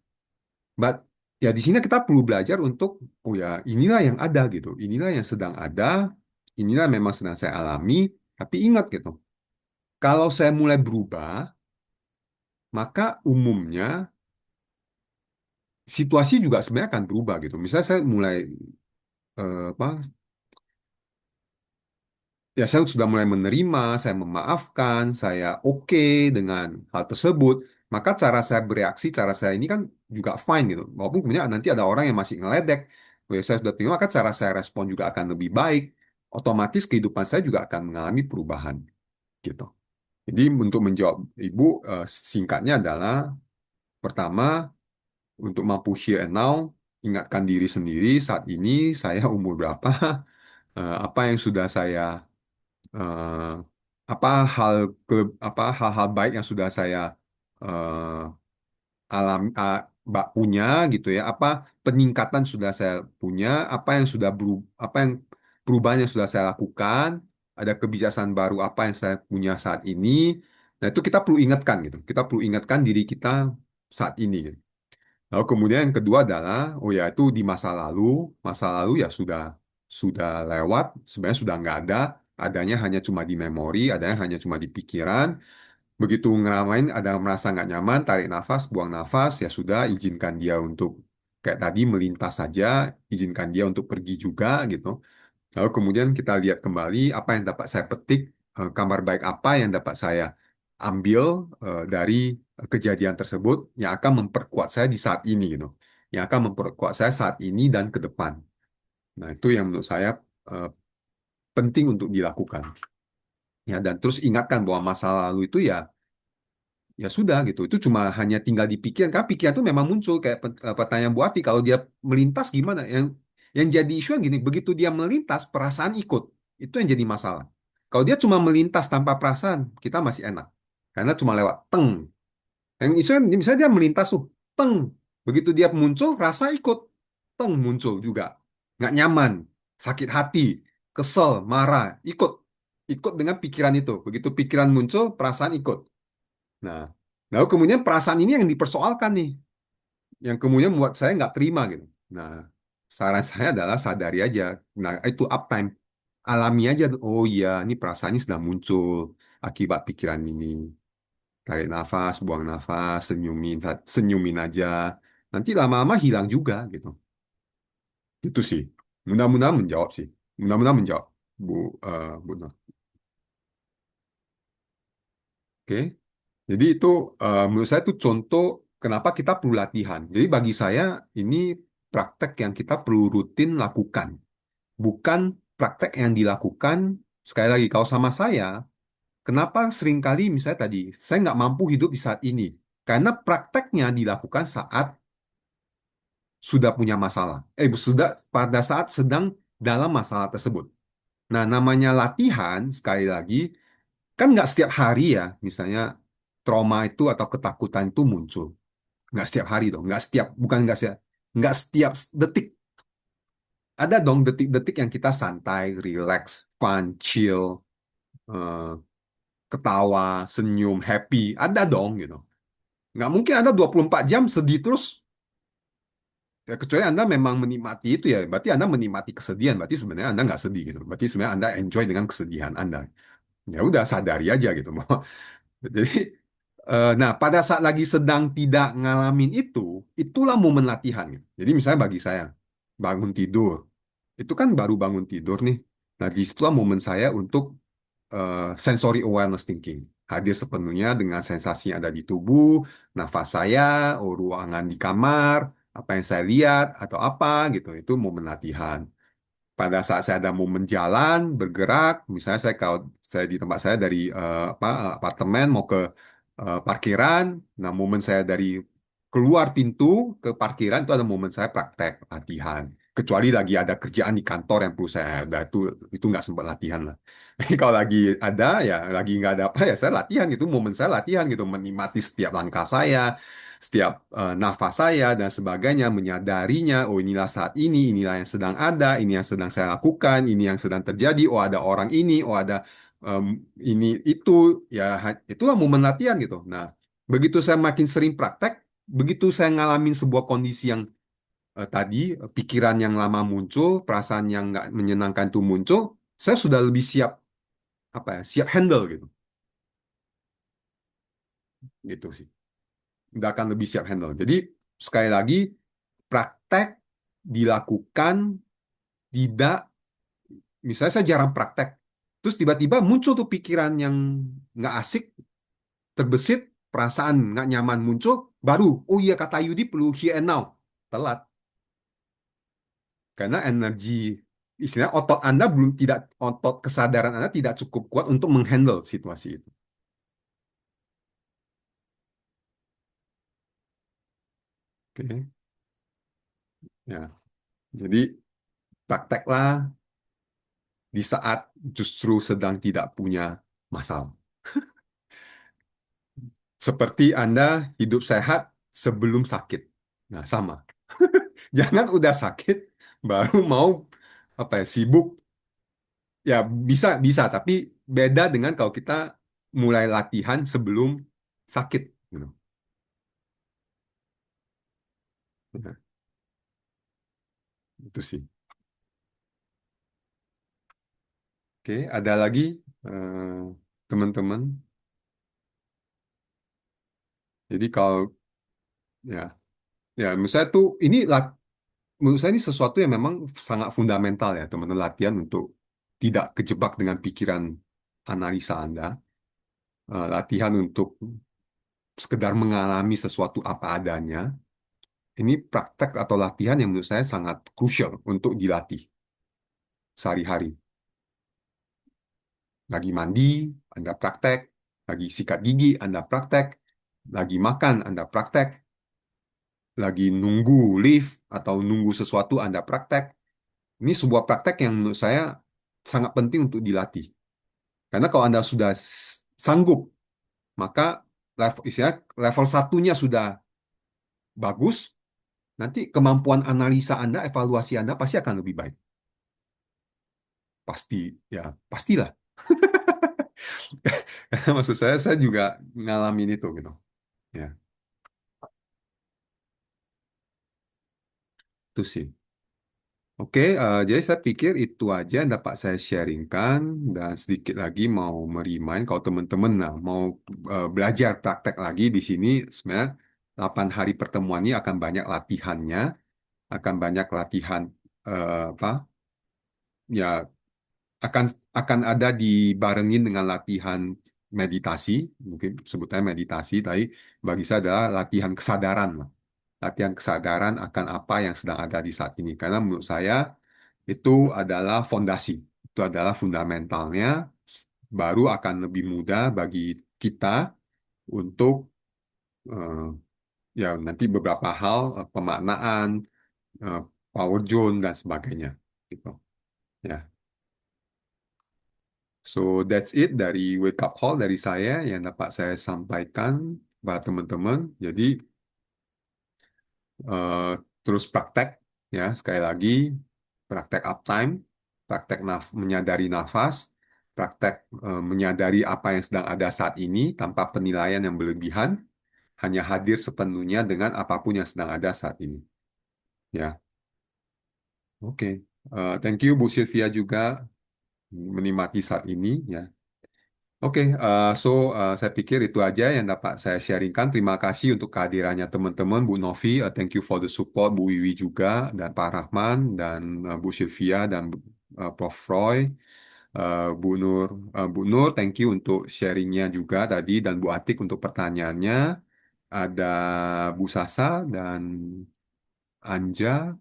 But ya di sini kita perlu belajar untuk, oh ya, inilah yang ada gitu. Inilah yang sedang ada, inilah memang sedang saya alami. Tapi ingat gitu, kalau saya mulai berubah, maka umumnya situasi juga sebenarnya akan berubah gitu. Misalnya saya mulai, apa, ya saya sudah mulai menerima, saya memaafkan, saya oke dengan hal tersebut, maka cara saya bereaksi, cara saya ini kan juga fine gitu. Walaupun kemudian nanti ada orang yang masih ngeledek, oh ya saya sudah terima, maka cara saya respon juga akan lebih baik. Otomatis kehidupan saya juga akan mengalami perubahan gitu. Jadi untuk menjawab Ibu, singkatnya adalah, pertama, untuk mampu here and now, ingatkan diri sendiri saat ini saya umur berapa, apa yang sudah saya, eh, apa hal apa hal-hal baik yang sudah saya, eh, punya gitu ya, apa peningkatan sudah saya punya, apa yang sudah apa yang perubahan yang sudah saya lakukan, ada kebiasaan baru apa yang saya punya saat ini. Nah, itu kita perlu ingatkan gitu, kita perlu ingatkan diri kita saat ini gitu. Lalu kemudian yang kedua adalah, oh ya, itu di masa lalu ya sudah lewat, sebenarnya sudah nggak ada, adanya hanya cuma di memori, adanya hanya cuma di pikiran. Begitu ngeramain, ada merasa nggak nyaman, tarik nafas, buang nafas, ya sudah, izinkan dia untuk kayak tadi melintas saja, izinkan dia untuk pergi juga gitu. Lalu kemudian kita lihat kembali apa yang dapat saya petik, kabar baik apa yang dapat saya ambil dari kejadian tersebut yang akan memperkuat saya di saat ini gitu. Yang akan memperkuat saya saat ini dan ke depan. Nah, itu yang menurut saya eh, penting untuk dilakukan. Ya, dan terus ingatkan bahwa masa lalu itu ya, ya sudah gitu. Itu cuma hanya tinggal dipikirkan. Karena pikiran itu memang muncul kayak pertanyaan Bu Ati, kalau dia melintas gimana? Yang jadi isu yang gini, begitu dia melintas, perasaan ikut. Itu yang jadi masalah. Kalau dia cuma melintas tanpa perasaan, kita masih enak. Karena cuma lewat teng. Yang isu kan misalnya dia melintas tuh, teng. Begitu dia muncul, rasa ikut. Teng muncul juga. Nggak nyaman, sakit hati, kesel, marah, ikut. Ikut dengan pikiran itu. Begitu pikiran muncul, perasaan ikut. Nah, lalu kemudian perasaan ini yang dipersoalkan nih, yang kemudian membuat saya nggak terima gitu. Nah, saran saya adalah sadari aja. Nah, itu uptime. Alami aja. Oh iya, ini perasaan ini sedang muncul akibat pikiran ini. Tarik nafas, buang nafas, senyumin, senyumin aja. Nanti lama-lama hilang juga gitu. Itu sih. Mudah-mudahan menjawab sih. Mudah-mudahan menjawab, Bu Nur. Oke. Jadi itu, menurut saya itu contoh kenapa kita perlu latihan. Jadi bagi saya ini praktek yang kita perlu rutin lakukan. Bukan praktek yang dilakukan, sekali lagi, kalau sama saya, kenapa seringkali misalnya tadi, saya nggak mampu hidup di saat ini. Karena prakteknya dilakukan saat sudah punya masalah. Sudah pada saat sedang dalam masalah tersebut. Nah, namanya latihan, sekali lagi, kan nggak setiap hari ya, misalnya trauma itu atau ketakutan itu muncul. Nggak setiap hari dong, bukan nggak setiap detik. Ada dong detik-detik yang kita santai, relax, fun, chill, eh, ketawa, senyum, happy. Ada dong gitu. Nggak mungkin ada 24 jam sedih terus. Ya, kecuali Anda memang menikmati itu ya, berarti Anda menikmati kesedihan, berarti sebenarnya Anda nggak sedih gitu. Berarti sebenarnya Anda enjoy dengan kesedihan Anda. Ya udah sadari aja gitu. Jadi, nah, pada saat lagi sedang tidak ngalamin itu, itulah momen latihan, gitu. Jadi misalnya bagi saya, bangun tidur, itu kan baru bangun tidur nih. Nah, disitulah momen saya untuk sensory awareness thinking. Hadir sepenuhnya dengan sensasi yang ada di tubuh, nafas saya, ruangan di kamar, apa yang saya lihat, atau apa gitu. Itu momen latihan. Pada saat saya ada momen jalan, bergerak, misalnya saya kalau saya di tempat saya dari apartemen mau ke parkiran. Nah, momen saya dari keluar pintu ke parkiran itu ada momen saya praktek latihan. Kecuali lagi ada kerjaan di kantor yang perlu saya ada itu nggak sempat latihan lah. Tapi kalau lagi ada ya lagi nggak ada apa ya saya latihan gitu. Momen saya latihan gitu menikmati setiap langkah saya, setiap nafas saya dan sebagainya, menyadarinya. Oh inilah saat ini, inilah yang sedang ada, ini yang sedang saya lakukan, ini yang sedang terjadi. Oh ada orang ini, oh ada em, ini itu ya itulah momen latihan gitu. Nah, begitu saya makin sering praktek, begitu saya ngalamin sebuah kondisi yang tadi pikiran yang lama muncul, perasaan yang nggak menyenangkan itu muncul, saya sudah lebih siap apa ya, siap handle gitu, gitu sih. Udah akan lebih siap handle. Jadi sekali lagi praktek dilakukan tidak, misalnya saya jarang praktek, terus tiba-tiba muncul tuh pikiran yang nggak asik, terbesit, perasaan nggak nyaman muncul, baru, oh iya kata Yudi perlu here and now. Telat. Karena energi, istilahnya otot Anda belum tidak, otot kesadaran Anda tidak cukup kuat untuk menghandle situasi itu. Oke. Ya. Jadi prakteklah di saat justru sedang tidak punya masalah. Seperti Anda hidup sehat sebelum sakit. Nah, sama. Jangan udah sakit baru mau apa ya sibuk. Ya bisa bisa tapi beda dengan kalau kita mulai latihan sebelum sakit gitu. Nah, itu sih. Oke, ada lagi eh, teman-teman. Jadi kalau ya ya menurut saya tuh ini menurut saya ini sesuatu yang memang sangat fundamental ya teman-teman latihan untuk tidak kejebak dengan pikiran analisa Anda. Latihan untuk sekedar mengalami sesuatu apa adanya. Ini praktek atau latihan yang menurut saya sangat krusial untuk dilatih sehari-hari. Lagi mandi, Anda praktek. Lagi sikat gigi, Anda praktek. Lagi makan, Anda praktek. Lagi nunggu lift atau nunggu sesuatu, Anda praktek. Ini sebuah praktek yang menurut saya sangat penting untuk dilatih. Karena kalau Anda sudah sanggup, maka level satunya sudah bagus, nanti kemampuan analisa Anda, evaluasi Anda pasti akan lebih baik. Pasti, ya, pastilah. Maksud saya juga ngalamin itu gitu. Ya, itu sih. Oke, jadi saya pikir itu aja yang dapat saya sharingkan dan sedikit lagi mau merimain kalau teman-teman nah, mau belajar praktek lagi di sini sebenarnya 8 hari pertemuan ini akan banyak latihannya, akan banyak latihan apa ya akan akan ada dibarengin dengan latihan meditasi, mungkin sebutnya meditasi, tapi bagi saya adalah latihan kesadaran lah. Latihan kesadaran akan apa yang sedang ada di saat ini. Karena menurut saya itu adalah fondasi, itu adalah fundamentalnya, baru akan lebih mudah bagi kita untuk eh, ya nanti beberapa hal pemaknaan, eh, power zone dan sebagainya. Gitu. Ya. So that's it dari wake up call dari saya yang dapat saya sampaikan kepada teman-teman. Jadi eh, terus praktek ya sekali lagi praktek uptime, praktek menyadari nafas, praktek menyadari apa yang sedang ada saat ini tanpa penilaian yang berlebihan, hanya hadir sepenuhnya dengan apapun yang sedang ada saat ini. Ya, oke. Thank you Bu Sylvia juga menikmati saat ini ya. Oke, saya pikir itu aja yang dapat saya sharingkan. Terima kasih untuk kehadirannya teman-teman, Bu Novi. Thank you for the support, Bu Wiwi juga, dan Pak Rahman, dan Bu Sylvia, dan Prof. Roy, Bu Nur, thank you untuk sharingnya juga tadi, dan Bu Atik untuk pertanyaannya. Ada Bu Sasa dan Anja,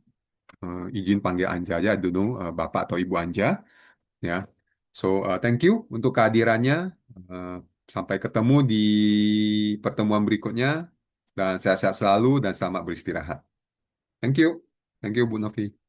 izin panggil Anja aja dulu, Bapak atau Ibu Anja, ya. So, thank you untuk kehadirannya. Sampai ketemu di pertemuan berikutnya dan sehat-sehat selalu dan selamat beristirahat. Thank you. Thank you Bu Novi.